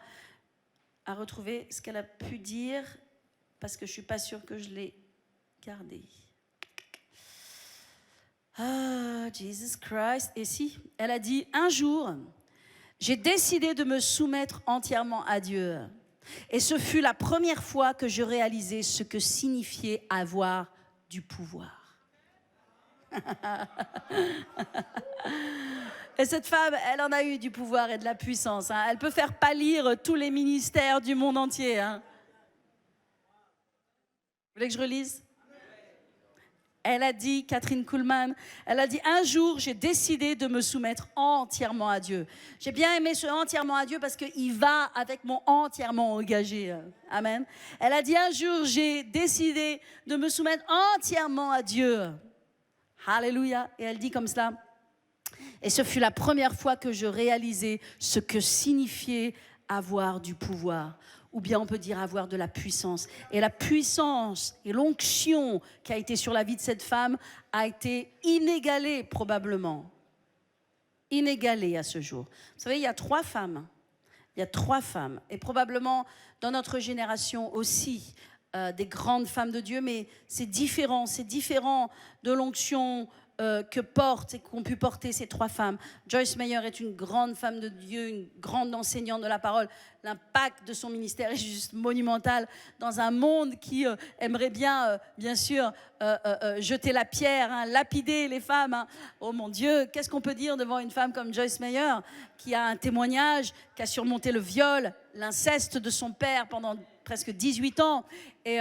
à retrouver ce qu'elle a pu dire, parce que je ne suis pas sûre que je l'ai gardé. Ah, Jesus Christ. Et si, elle a dit, un jour, j'ai décidé de me soumettre entièrement à Dieu. Et ce fut la première fois que je réalisais ce que signifiait avoir du pouvoir. Et cette femme, elle en a eu du pouvoir et de la puissance. Hein. Elle peut faire pâlir tous les ministères du monde entier. Hein. Vous voulez que je relise ? Elle a dit, Kathryn Kuhlman, elle a dit, un jour, j'ai décidé de me soumettre entièrement à Dieu. J'ai bien aimé ce entièrement à Dieu parce qu'il va avec mon entièrement engagé. Amen. Elle a dit, un jour, j'ai décidé de me soumettre entièrement à Dieu. Alléluia. Et elle dit comme cela. Et ce fut la première fois que je réalisais ce que signifiait avoir du pouvoir. Ou bien on peut dire avoir de la puissance. Et la puissance et l'onction qui a été sur la vie de cette femme a été inégalée probablement. Inégalée à ce jour. Vous savez, il y a 3 femmes. Il y a 3 femmes. Et probablement dans notre génération aussi, des grandes femmes de Dieu. Mais c'est différent de l'onction que portent et qu'ont pu porter ces 3 femmes. Joyce Meyer est une grande femme de Dieu, une grande enseignante de la parole. L'impact de son ministère est juste monumental dans un monde qui aimerait bien, bien sûr, jeter la pierre, hein, lapider les femmes. Hein. Oh mon Dieu, qu'est-ce qu'on peut dire devant une femme comme Joyce Meyer, qui a un témoignage, qui a surmonté le viol, l'inceste de son père pendant presque 18 ans et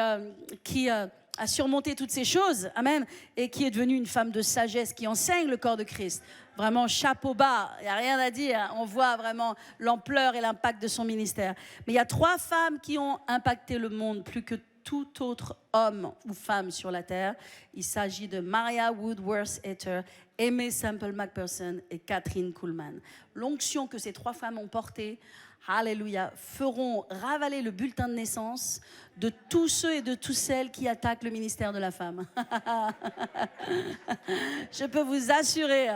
qui a surmonté toutes ces choses, amen, et qui est devenue une femme de sagesse qui enseigne le corps de Christ. Vraiment, chapeau bas, il n'y a rien à dire. On voit vraiment l'ampleur et l'impact de son ministère. Mais il y a 3 femmes qui ont impacté le monde plus que tout autre homme ou femme sur la terre. Il s'agit de Maria Woodworth-Etter, Aimee Semple McPherson et Kathryn Kuhlman. L'onction que ces 3 femmes ont portée, alléluia, feront ravaler le bulletin de naissance de tous ceux et de toutes celles qui attaquent le ministère de la femme. Je peux vous assurer.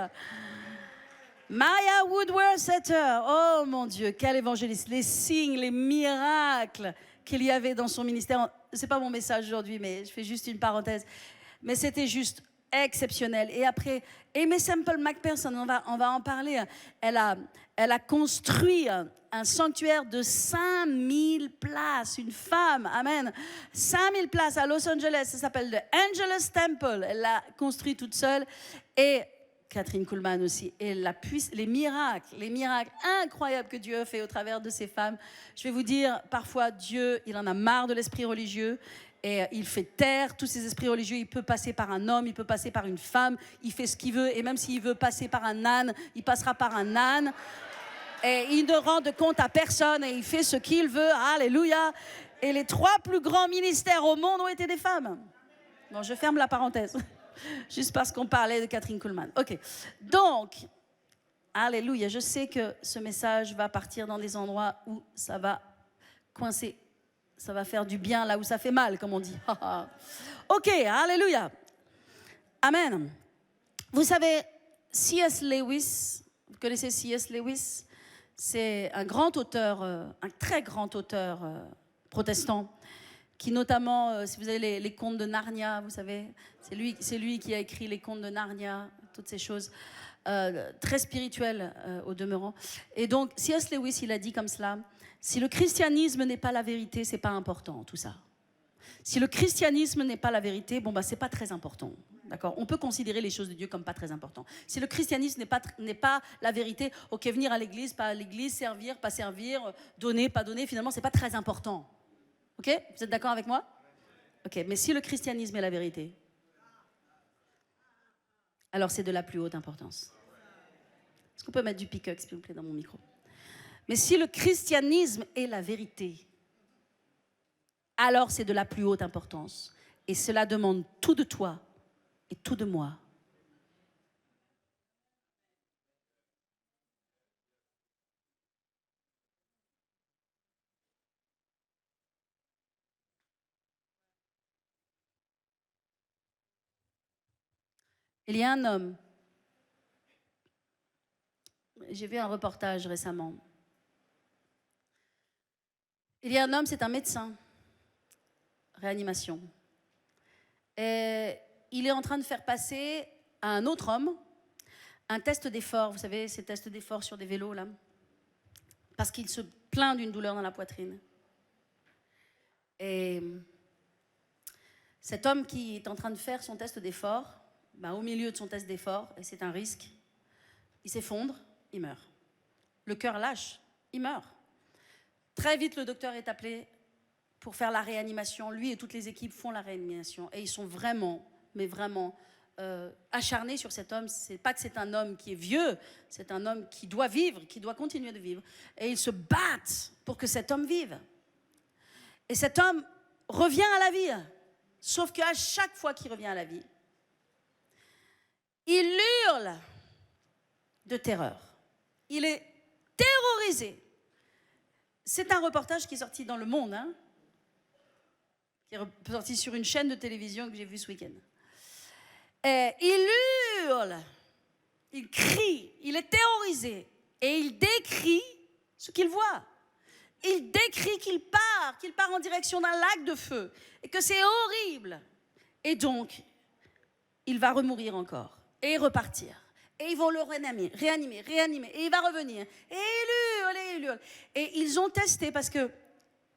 Maria Woodworth-Etter, oh mon Dieu, quel évangéliste. Les signes, les miracles qu'il y avait dans son ministère. C'est pas mon message aujourd'hui, mais je fais juste une parenthèse. Mais c'était juste exceptionnel. Et après, Aimee Semple McPherson, on va en parler. Elle a construit un sanctuaire de 5000 places. Une femme, amen. 5000 places à Los Angeles. Ça s'appelle The Angelus Temple. Elle l'a construit toute seule. Et Kathryn Kuhlman aussi. Et les miracles incroyables que Dieu a fait au travers de ces femmes. Je vais vous dire, parfois, Dieu, il en a marre de l'esprit religieux. Et il fait taire tous ces esprits religieux. Il peut passer par un homme, il peut passer par une femme. Il fait ce qu'il veut. Et même s'il veut passer par un âne, il passera par un âne. Et il ne rend de compte à personne. Et il fait ce qu'il veut. Alléluia. Et les 3 plus grands ministères au monde ont été des femmes. Bon, je ferme la parenthèse. Juste parce qu'on parlait de Kathryn Kuhlman. OK. Donc, alléluia. Je sais que ce message va partir dans des endroits où ça va coincer. Ça va faire du bien là où ça fait mal, comme on dit. OK, alléluia. Amen. Vous savez, C.S. Lewis, vous connaissez C.S. Lewis? C'est un grand auteur, un très grand auteur protestant, qui notamment, si vous avez les contes de Narnia, vous savez, c'est lui qui a écrit les contes de Narnia, toutes ces choses, très spirituelles au demeurant. Et donc, C.S. Lewis, il a dit comme cela: si le christianisme n'est pas la vérité, c'est pas important, tout ça. Si le christianisme n'est pas la vérité, bon, bah, c'est pas très important. D'accord ? On peut considérer les choses de Dieu comme pas très importantes. Si le christianisme n'est pas la vérité, ok, venir à l'église, pas à l'église, servir, pas servir, donner, pas donner, finalement, c'est pas très important. Ok ? Vous êtes d'accord avec moi ? Ok, mais si le christianisme est la vérité, alors c'est de la plus haute importance. Est-ce qu'on peut mettre du pick-up, s'il vous plaît, dans mon micro ? Mais si le christianisme est la vérité, alors c'est de la plus haute importance. Et cela demande tout de toi et tout de moi. Il y a un homme, j'ai vu un reportage récemment. Il y a un homme, c'est un médecin, réanimation. Et il est en train de faire passer à un autre homme un test d'effort. Vous savez, ces tests d'effort sur des vélos, là. parce qu'il se plaint d'une douleur dans la poitrine. Et cet homme qui est en train de faire son test d'effort, au milieu de son test d'effort, et c'est un risque, il s'effondre, il meurt. Le cœur lâche, il meurt. Très vite, le docteur est appelé pour faire la réanimation. Lui et toutes les équipes font la réanimation. Et ils sont vraiment, mais vraiment acharnés sur cet homme. C'est pas que c'est un homme qui est vieux, c'est un homme qui doit vivre, qui doit continuer de vivre. Et ils se battent pour que cet homme vive. Et cet homme revient à la vie. Sauf qu'à chaque fois qu'il revient à la vie, il hurle de terreur. Il est terrorisé. C'est un reportage qui est sorti dans Le Monde, qui est sorti sur une chaîne de télévision que j'ai vue ce week-end. Et il hurle, il crie, il est terrorisé et il décrit ce qu'il voit. Il décrit qu'il part en direction d'un lac de feu et que c'est horrible. Et donc, il va remourir encore et repartir. Et ils vont le réanimer, et il va revenir. Et il hurle. Et ils ont testé, parce que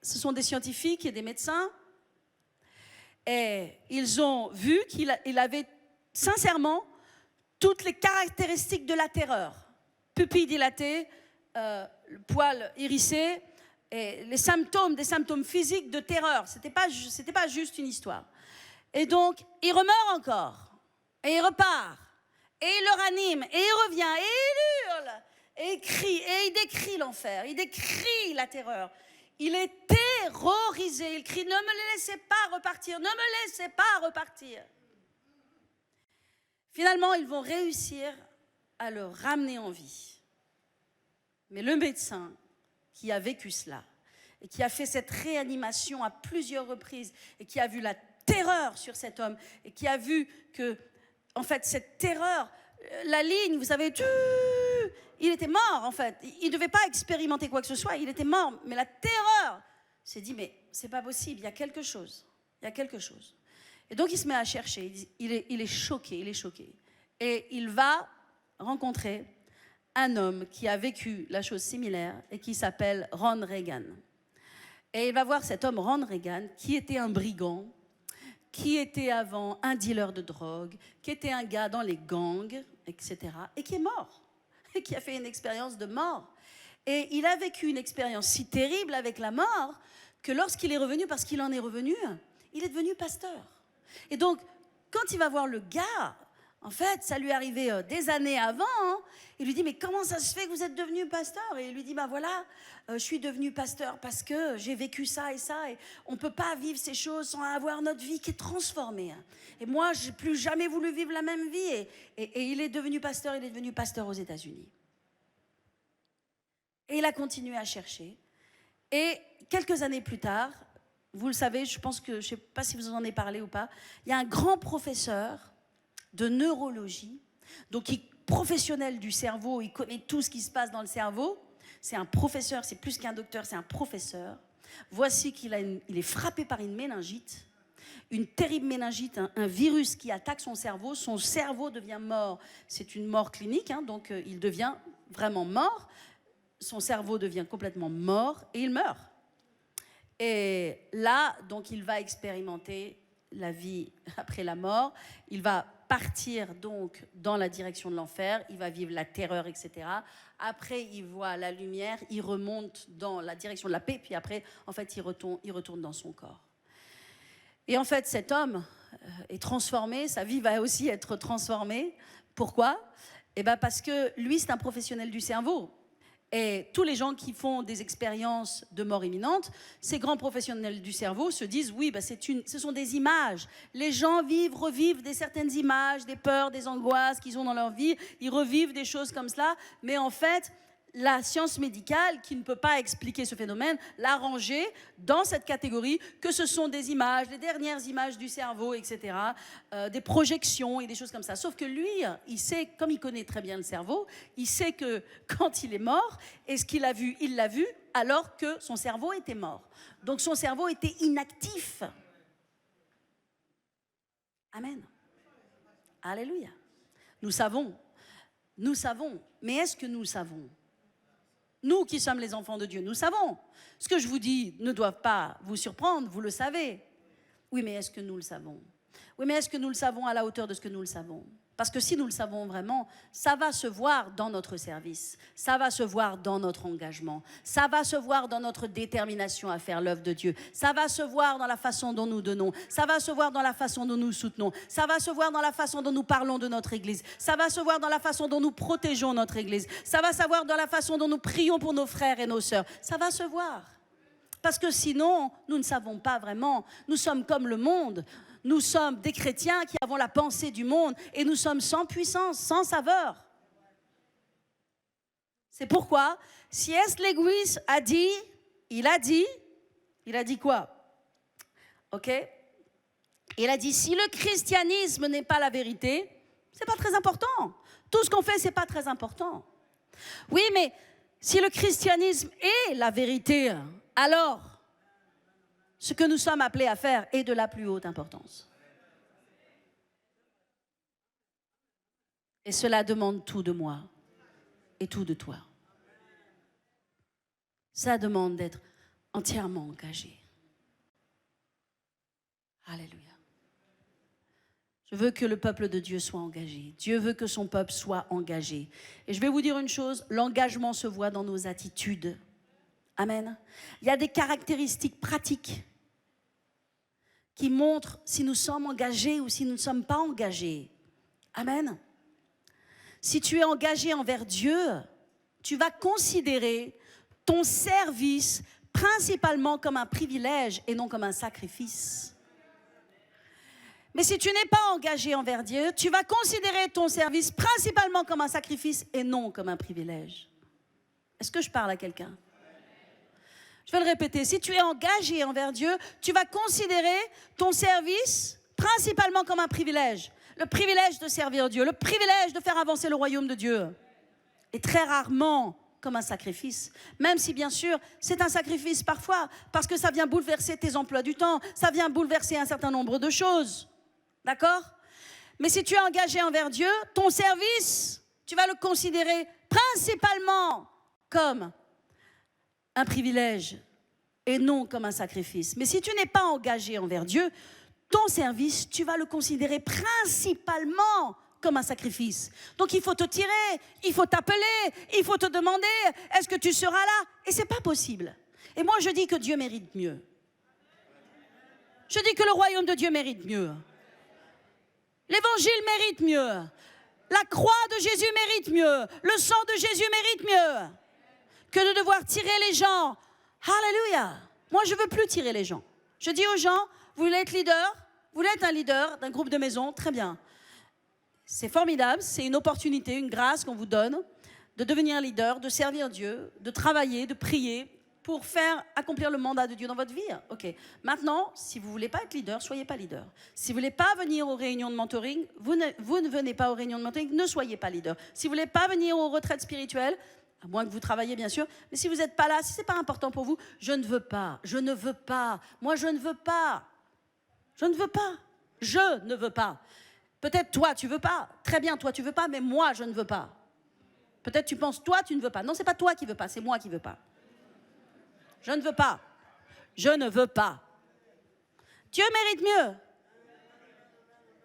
ce sont des scientifiques et des médecins, et ils ont vu qu'il avait sincèrement toutes les caractéristiques de la terreur. Pupille dilatée, le poil hérissé, et des symptômes physiques de terreur. C'était pas juste une histoire. Et donc, il remeurt encore, et il repart. Et il le ranime, et il revient, et il hurle, et il crie, et il décrit l'enfer, il décrit la terreur. Il est terrorisé, il crie « Ne me laissez pas repartir, ne me laissez pas repartir !» Finalement, ils vont réussir à le ramener en vie. Mais le médecin qui a vécu cela, et qui a fait cette réanimation à plusieurs reprises, et qui a vu la terreur sur cet homme, et qui a vu que en fait, cette terreur, la ligne, vous savez, il était mort, en fait. Il ne devait pas expérimenter quoi que ce soit, il était mort. Mais la terreur s'est dit, mais c'est pas possible, il y a quelque chose. Et donc, il se met à chercher, il est choqué. Et il va rencontrer un homme qui a vécu la chose similaire et qui s'appelle Ron Reagan. Et il va voir cet homme, Ron Reagan, qui était un brigand, qui était avant un dealer de drogue, qui était un gars dans les gangs, etc., et qui est mort, et qui a fait une expérience de mort. Et il a vécu une expérience si terrible avec la mort que lorsqu'il est revenu, parce qu'il en est revenu, il est devenu pasteur. Et donc, quand il va voir le gars, en fait, ça lui est arrivé des années avant, il lui dit, mais comment ça se fait que vous êtes devenu pasteur? Et il lui dit, voilà, je suis devenu pasteur parce que j'ai vécu ça, et on ne peut pas vivre ces choses sans avoir notre vie qui est transformée. Et moi, je n'ai plus jamais voulu vivre la même vie. Et il est devenu pasteur aux États-Unis. Et il a continué à chercher. Et quelques années plus tard, vous le savez, je ne sais pas si vous en avez parlé ou pas, il y a un grand professeur de neurologie, donc qui est professionnel du cerveau, il connaît tout ce qui se passe dans le cerveau. C'est un professeur, c'est plus qu'un docteur, c'est un professeur. Voici qu'il est frappé par une méningite, une terrible méningite, un virus qui attaque son cerveau devient mort. C'est une mort clinique, donc il devient vraiment mort. Son cerveau devient complètement mort et il meurt. Et là, donc, il va expérimenter la vie après la mort. Il va partir donc dans la direction de l'enfer. Il va vivre la terreur, etc. Après, il voit la lumière. Il remonte dans la direction de la paix. Puis après, en fait, il retourne dans son corps. Et en fait, cet homme est transformé. Sa vie va aussi être transformée. Pourquoi ? Parce que lui, c'est un professionnel du cerveau. Et tous les gens qui font des expériences de mort imminente, ces grands professionnels du cerveau se disent, oui, ce sont des images. Les gens revivent certaines images, des peurs, des angoisses qu'ils ont dans leur vie. Ils revivent des choses comme cela. Mais en fait, la science médicale, qui ne peut pas expliquer ce phénomène, l'a rangé dans cette catégorie que ce sont des images, les dernières images du cerveau, etc., des projections et des choses comme ça. Sauf que lui, il sait, comme il connaît très bien le cerveau, il sait que quand il est mort, et ce qu'il a vu, il l'a vu, alors que son cerveau était mort. Donc son cerveau était inactif. Amen. Alléluia. Nous savons. Mais est-ce que nous savons ? Nous qui sommes les enfants de Dieu, nous savons. Ce que je vous dis ne doit pas vous surprendre, vous le savez. Oui, mais est-ce que nous le savons? Oui, mais est-ce que nous le savons à la hauteur de ce que nous le savons? Parce que si nous le savons vraiment, ça va se voir dans notre service, ça va se voir dans notre engagement, ça va se voir dans notre détermination à faire l'œuvre de Dieu, ça va se voir dans la façon dont nous donnons, ça va se voir dans la façon dont nous soutenons, ça va se voir dans la façon dont nous parlons de notre Église, ça va se voir dans la façon dont nous protégeons notre Église, ça va se voir dans la façon dont nous prions pour nos frères et nos sœurs, ça va se voir. Parce que sinon, nous ne savons pas vraiment, nous sommes comme le monde. Nous sommes des chrétiens qui avons la pensée du monde et nous sommes sans puissance, sans saveur. C'est pourquoi, si C.S. Lewis a dit, il a dit quoi? Ok? Il a dit, si le christianisme n'est pas la vérité, c'est pas très important. Tout ce qu'on fait, c'est pas très important. Oui, mais si le christianisme est la vérité, alors ce que nous sommes appelés à faire est de la plus haute importance. Et cela demande tout de moi et tout de toi. Ça demande d'être entièrement engagé. Alléluia. Je veux que le peuple de Dieu soit engagé. Dieu veut que son peuple soit engagé. Et je vais vous dire une chose, l'engagement se voit dans nos attitudes. Amen. Il y a des caractéristiques pratiques qui montrent si nous sommes engagés ou si nous ne sommes pas engagés. Amen. Si tu es engagé envers Dieu, tu vas considérer ton service principalement comme un privilège et non comme un sacrifice. Mais si tu n'es pas engagé envers Dieu, tu vas considérer ton service principalement comme un sacrifice et non comme un privilège. Est-ce que je parle à quelqu'un? Je vais le répéter, si tu es engagé envers Dieu, tu vas considérer ton service principalement comme un privilège. Le privilège de servir Dieu, le privilège de faire avancer le royaume de Dieu. Et très rarement comme un sacrifice. Même si bien sûr, c'est un sacrifice parfois, parce que ça vient bouleverser tes emplois du temps, ça vient bouleverser un certain nombre de choses. D'accord? Mais si tu es engagé envers Dieu, ton service, tu vas le considérer principalement comme un privilège et non comme un sacrifice. Mais si tu n'es pas engagé envers Dieu, ton service, tu vas le considérer principalement comme un sacrifice. Donc il faut te tirer, il faut t'appeler, il faut te demander, est-ce que tu seras là? Et c'est pas possible. Et moi je dis que Dieu mérite mieux. Je dis que le royaume de Dieu mérite mieux. L'évangile mérite mieux. La croix de Jésus mérite mieux. Le sang de Jésus mérite mieux que de devoir tirer les gens. Alléluia. Moi, je ne veux plus tirer les gens. Je dis aux gens, vous voulez être leader? Vous voulez être un leader d'un groupe de maison? Très bien. C'est formidable, c'est une opportunité, une grâce qu'on vous donne de devenir leader, de servir Dieu, de travailler, de prier pour faire accomplir le mandat de Dieu dans votre vie. Ok. Maintenant, si vous ne voulez pas être leader, soyez pas leader. Si vous ne voulez pas venir aux réunions de mentoring, vous ne venez pas aux réunions de mentoring, ne soyez pas leader. Si vous ne voulez pas venir aux retraites spirituelles, à moins que vous travailliez bien sûr, mais si vous n'êtes pas là, si ce n'est pas important pour vous, je ne veux pas, je ne veux pas, moi je ne veux pas, je ne veux pas, je ne veux pas. Peut-être toi tu veux pas, très bien toi tu veux pas, mais moi je ne veux pas. Peut-être tu penses toi tu ne veux pas, non c'est pas toi qui veux pas, c'est moi qui veux pas. Je ne veux pas, je ne veux pas. Dieu mérite mieux.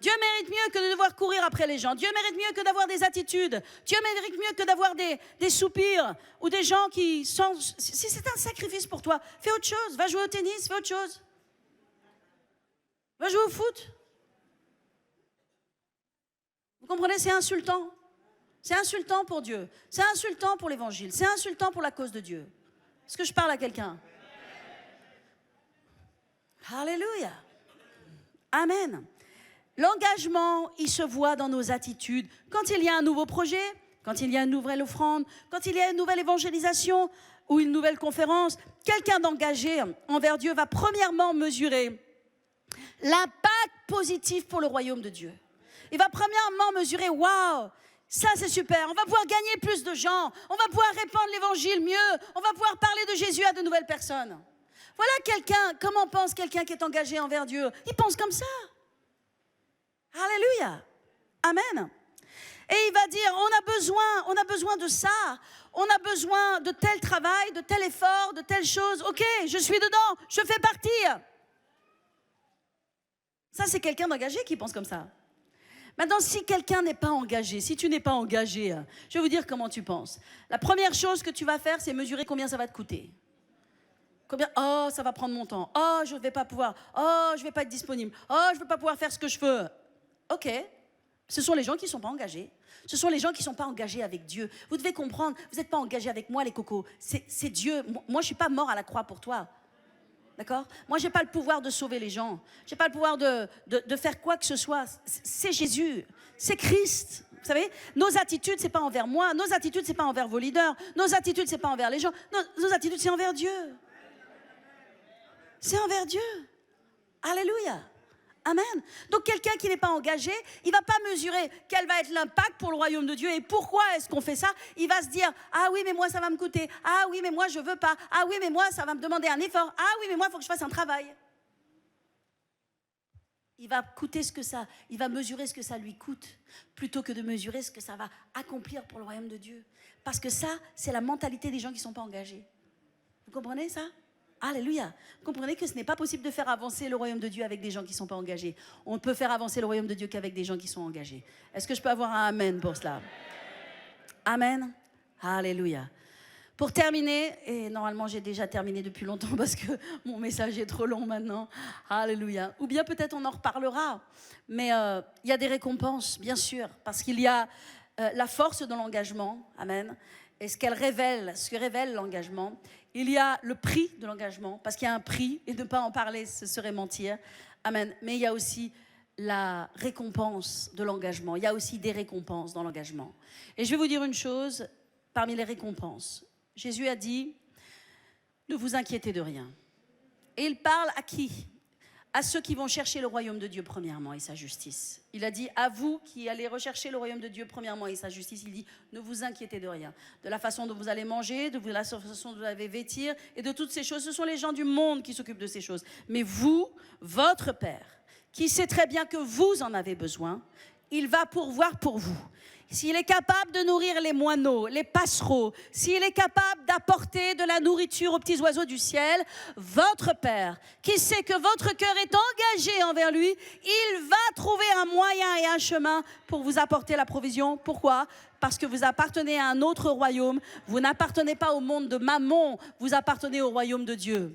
Dieu mérite mieux que de devoir courir après les gens. Dieu mérite mieux que d'avoir des attitudes. Dieu mérite mieux que d'avoir des soupirs ou des gens qui sont... Si c'est un sacrifice pour toi, fais autre chose. Va jouer au tennis, fais autre chose. Va jouer au foot. Vous comprenez, c'est insultant. C'est insultant pour Dieu. C'est insultant pour l'évangile. C'est insultant pour la cause de Dieu. Est-ce que je parle à quelqu'un? Alléluia. Amen. L'engagement, il se voit dans nos attitudes. Quand il y a un nouveau projet, quand il y a une nouvelle offrande, quand il y a une nouvelle évangélisation ou une nouvelle conférence, quelqu'un d'engagé envers Dieu va premièrement mesurer l'impact positif pour le royaume de Dieu. Il va premièrement mesurer, waouh, ça c'est super, on va pouvoir gagner plus de gens, on va pouvoir répandre l'évangile mieux, on va pouvoir parler de Jésus à de nouvelles personnes. Voilà quelqu'un, comment pense quelqu'un qui est engagé envers Dieu? Il pense comme ça. Alléluia. Amen. Et il va dire, on a besoin de ça, on a besoin de tel travail, de tel effort, de telle chose. Ok, je suis dedans, je fais partie. Ça, c'est quelqu'un d'engagé qui pense comme ça. Maintenant, si quelqu'un n'est pas engagé, si tu n'es pas engagé, je vais vous dire comment tu penses. La première chose que tu vas faire, c'est mesurer combien ça va te coûter. Combien, oh, ça va prendre mon temps. Oh, je ne vais pas pouvoir. Oh, je ne vais pas être disponible. Oh, je ne vais pas pouvoir faire ce que je veux. Ok. Ce sont les gens qui ne sont pas engagés. Ce sont les gens qui ne sont pas engagés avec Dieu. Vous devez comprendre, vous n'êtes pas engagés avec moi, les cocos. C'est Dieu. Moi, je ne suis pas mort à la croix pour toi. D'accord? Moi, je n'ai pas le pouvoir de sauver les gens. Je n'ai pas le pouvoir de faire quoi que ce soit. C'est Jésus. C'est Christ. Vous savez, nos attitudes, ce n'est pas envers moi. Nos attitudes, ce n'est pas envers vos leaders. Nos attitudes, ce n'est pas envers les gens. Nos attitudes, c'est envers Dieu. C'est envers Dieu. Alléluia. Amen. Donc quelqu'un qui n'est pas engagé, il ne va pas mesurer quel va être l'impact pour le royaume de Dieu et pourquoi est-ce qu'on fait ça. Il va se dire, ah oui, mais moi ça va me coûter. Ah oui, mais moi je ne veux pas. Ah oui, mais moi ça va me demander un effort. Ah oui, mais moi il faut que je fasse un travail. Il va coûter ce que ça, il va mesurer ce que ça lui coûte plutôt que de mesurer ce que ça va accomplir pour le royaume de Dieu. Parce que ça, c'est la mentalité des gens qui ne sont pas engagés. Vous comprenez ça? Alléluia. Vous comprenez que ce n'est pas possible de faire avancer le royaume de Dieu avec des gens qui ne sont pas engagés. On ne peut faire avancer le royaume de Dieu qu'avec des gens qui sont engagés. Est-ce que je peux avoir un amen pour cela? Amen. Alléluia. Pour terminer, et normalement j'ai déjà terminé depuis longtemps parce que mon message est trop long maintenant. Alléluia. Ou bien peut-être on en reparlera. Mais il y a des récompenses, bien sûr, parce qu'il y a la force de l'engagement. Amen. Et ce que révèle l'engagement. Il y a le prix de l'engagement, parce qu'il y a un prix, et ne pas en parler, ce serait mentir. Amen. Mais il y a aussi la récompense de l'engagement. Il y a aussi des récompenses dans l'engagement. Et je vais vous dire une chose, parmi les récompenses. Jésus a dit, ne vous inquiétez de rien. Et il parle à qui? À ceux qui vont chercher le royaume de Dieu premièrement et sa justice. Il a dit, à vous qui allez rechercher le royaume de Dieu premièrement et sa justice, il dit, ne vous inquiétez de rien. De la façon dont vous allez manger, de la façon dont vous allez vêtir et de toutes ces choses. Ce sont les gens du monde qui s'occupent de ces choses. Mais vous, votre Père, qui sait très bien que vous en avez besoin, il va pourvoir pour vous. S'il est capable de nourrir les moineaux, les passereaux, s'il est capable d'apporter de la nourriture aux petits oiseaux du ciel, votre Père, qui sait que votre cœur est engagé envers lui, il va trouver un moyen et un chemin pour vous apporter la provision. Pourquoi? Parce que vous appartenez à un autre royaume. Vous n'appartenez pas au monde de Mammon, vous appartenez au royaume de Dieu.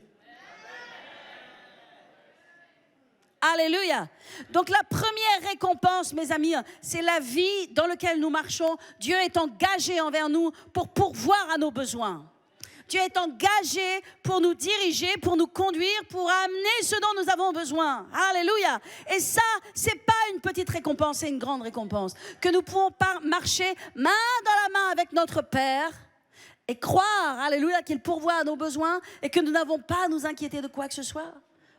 Alléluia. Donc la première récompense, mes amis, c'est la vie dans laquelle nous marchons. Dieu est engagé envers nous pour pourvoir à nos besoins. Dieu est engagé pour nous diriger, pour nous conduire, pour amener ce dont nous avons besoin. Alléluia. Et ça, c'est pas une petite récompense, c'est une grande récompense. Que nous pouvons marcher main dans la main avec notre Père et croire, alléluia, qu'il pourvoit à nos besoins et que nous n'avons pas à nous inquiéter de quoi que ce soit.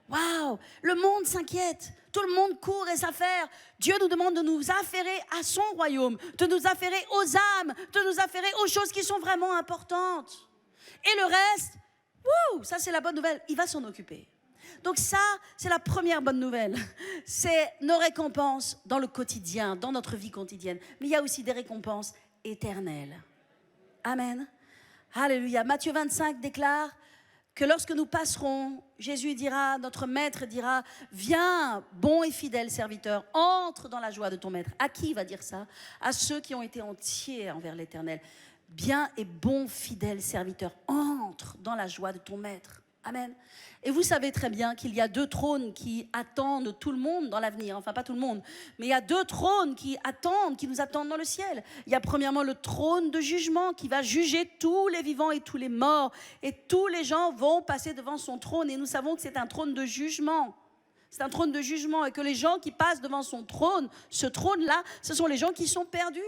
Waouh, le monde s'inquiète, tout le monde court et s'affaire. Dieu nous demande de nous affairer à son royaume, de nous affairer aux âmes, de nous affairer aux choses qui sont vraiment importantes. Et le reste, ça c'est la bonne nouvelle, il va s'en occuper. Donc ça, c'est la première bonne nouvelle. C'est nos récompenses dans le quotidien, dans notre vie quotidienne. Mais il y a aussi des récompenses éternelles. Amen. Alléluia. Matthieu 25 déclare que lorsque nous passerons, Jésus dira, notre maître dira, viens, bon et fidèle serviteur, entre dans la joie de ton maître. À qui il va dire ça? À ceux qui ont été entiers envers l'Éternel. Bien et bon fidèle serviteur, entre dans la joie de ton maître. Amen. Et vous savez très bien qu'il y a 2 trônes qui attendent tout le monde dans l'avenir. Enfin, pas tout le monde, mais il y a 2 trônes qui nous attendent dans le ciel. Il y a premièrement le trône de jugement qui va juger tous les vivants et tous les morts. Et tous les gens vont passer devant son trône. Et nous savons que c'est un trône de jugement. C'est un trône de jugement et que les gens qui passent devant son trône, ce trône-là, ce sont les gens qui sont perdus.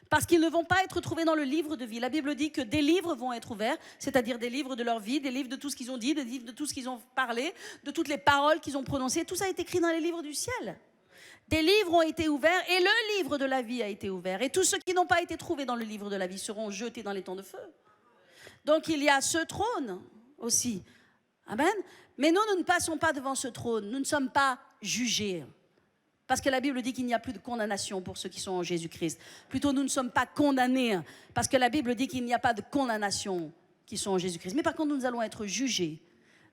Parce qu'ils ne vont pas être trouvés dans le livre de vie. La Bible dit que des livres vont être ouverts, c'est-à-dire des livres de leur vie, des livres de tout ce qu'ils ont dit, des livres de tout ce qu'ils ont parlé, de toutes les paroles qu'ils ont prononcées. Tout ça est écrit dans les livres du ciel. Des livres ont été ouverts et le livre de la vie a été ouvert. Et tous ceux qui n'ont pas été trouvés dans le livre de la vie seront jetés dans les temps de feu. Donc il y a ce trône aussi. Amen. Mais nous ne passons pas devant ce trône. Nous ne sommes pas jugés. Parce que la Bible dit qu'il n'y a plus de condamnation pour ceux qui sont en Jésus-Christ. Plutôt, nous ne sommes pas condamnés, parce que la Bible dit qu'il n'y a pas de condamnation qui sont en Jésus-Christ. Mais par contre, nous allons être jugés.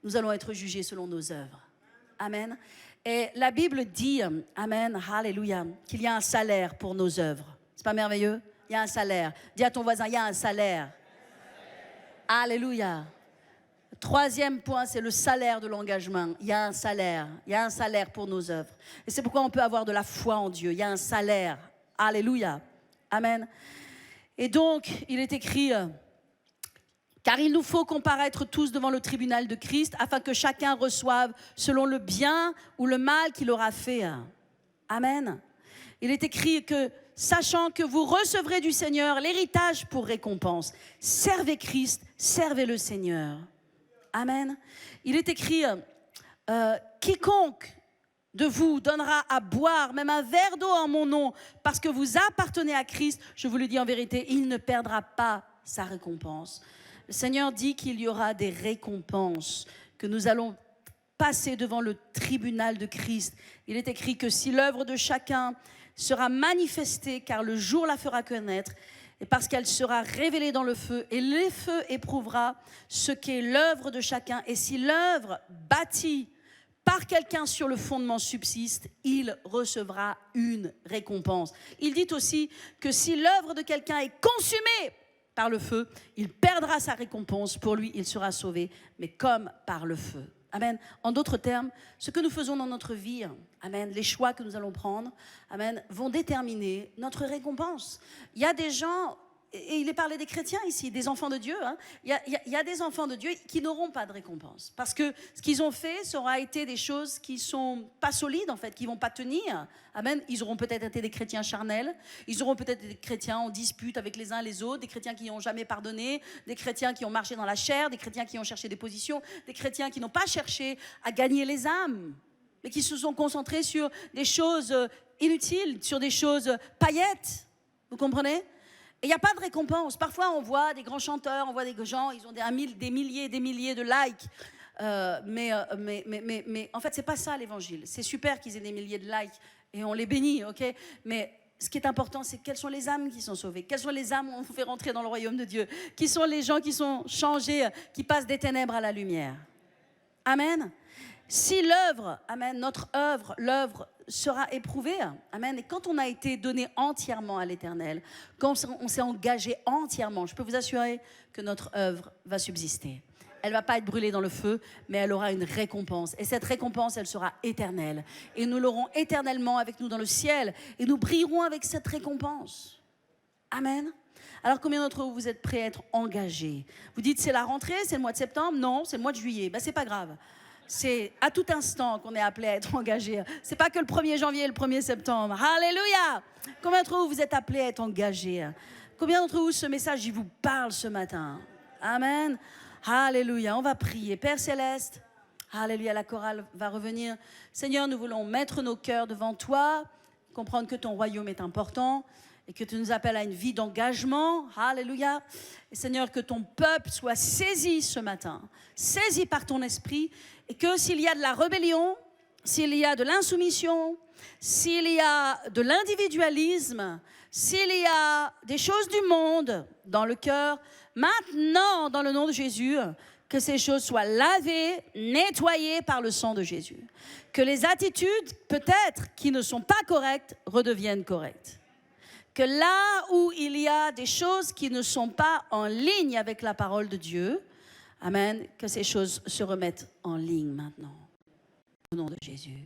Nous allons être jugés selon nos œuvres. Amen. Et la Bible dit, amen, alléluia, qu'il y a un salaire pour nos œuvres. C'est pas merveilleux? Il y a un salaire. Dis à ton voisin, il y a un salaire. Alléluia. Troisième point, c'est le salaire de l'engagement. Il y a un salaire. Il y a un salaire pour nos œuvres. Et c'est pourquoi on peut avoir de la foi en Dieu. Il y a un salaire. Alléluia. Amen. Et donc, il est écrit, car il nous faut comparaître tous devant le tribunal de Christ, afin que chacun reçoive selon le bien ou le mal qu'il aura fait. Amen. Il est écrit que, sachant que vous recevrez du Seigneur l'héritage pour récompense, servez Christ, servez le Seigneur. Amen. Il est écrit, quiconque de vous donnera à boire même un verre d'eau en mon nom, parce que vous appartenez à Christ, je vous le dis en vérité, il ne perdra pas sa récompense. Le Seigneur dit qu'il y aura des récompenses, que nous allons passer devant le tribunal de Christ. Il est écrit que si l'œuvre de chacun sera manifestée, car le jour la fera connaître, et parce qu'elle sera révélée dans le feu, et le feu éprouvera ce qu'est l'œuvre de chacun. Et si l'œuvre bâtie par quelqu'un sur le fondement subsiste, il recevra une récompense. Il dit aussi que si l'œuvre de quelqu'un est consumée par le feu, il perdra sa récompense. Pour lui, il sera sauvé, mais comme par le feu. Amen. En d'autres termes, ce que nous faisons dans notre vie, amen, les choix que nous allons prendre, amen, vont déterminer notre récompense. Il y a des gens, et il est parlé des chrétiens ici, des enfants de Dieu, hein, il y a des enfants de Dieu qui n'auront pas de récompense. Parce que ce qu'ils ont fait, ça aura été des choses qui ne sont pas solides, en fait, qui ne vont pas tenir. Amen. Ils auront peut-être été des chrétiens charnels, ils auront peut-être été des chrétiens en dispute avec les uns les autres, des chrétiens qui n'ont jamais pardonné, des chrétiens qui ont marché dans la chair, des chrétiens qui ont cherché des positions, des chrétiens qui n'ont pas cherché à gagner les âmes, mais qui se sont concentrés sur des choses inutiles, sur des choses paillettes. Vous comprenez ? Et il n'y a pas de récompense. Parfois, on voit des grands chanteurs, on voit des gens, ils ont des milliers de likes. Mais en fait, ce n'est pas ça l'évangile. C'est super qu'ils aient des milliers de likes et on les bénit, ok ? Mais ce qui est important, c'est quelles sont les âmes qui sont sauvées, quelles sont les âmes où on fait rentrer dans le royaume de Dieu, qui sont les gens qui sont changés, qui passent des ténèbres à la lumière. Amen. Si l'œuvre, amen, notre œuvre, l'œuvre sera éprouvée, amen, et quand on a été donné entièrement à l'Éternel, quand on s'est engagé entièrement, je peux vous assurer que notre œuvre va subsister. Elle ne va pas être brûlée dans le feu, mais elle aura une récompense. Et cette récompense, elle sera éternelle. Et nous l'aurons éternellement avec nous dans le ciel. Et nous brillerons avec cette récompense. Amen. Alors, combien d'entre vous, vous êtes prêts à être engagés ? Vous dites, c'est la rentrée, c'est le mois de septembre ? Non, c'est le mois de juillet. Ben, c'est pas grave. C'est à tout instant qu'on est appelé à être engagé. C'est pas que le 1er janvier et le 1er septembre. Alléluia! Combien d'entre vous, vous êtes appelés à être engagés ? Combien d'entre vous, ce message, il vous parle ce matin ? Amen. Alléluia. On va prier. Père Céleste, alléluia, la chorale va revenir. Seigneur, nous voulons mettre nos cœurs devant toi, comprendre que ton royaume est important et que tu nous appelles à une vie d'engagement. Alléluia. Et Seigneur, que ton peuple soit saisi ce matin, saisi par ton esprit, et que s'il y a de la rébellion, s'il y a de l'insoumission, s'il y a de l'individualisme, s'il y a des choses du monde dans le cœur, maintenant, dans le nom de Jésus, que ces choses soient lavées, nettoyées par le sang de Jésus. Que les attitudes, peut-être, qui ne sont pas correctes, redeviennent correctes. Que là où il y a des choses qui ne sont pas en ligne avec la parole de Dieu, amen, que ces choses se remettent en ligne maintenant. Au nom de Jésus.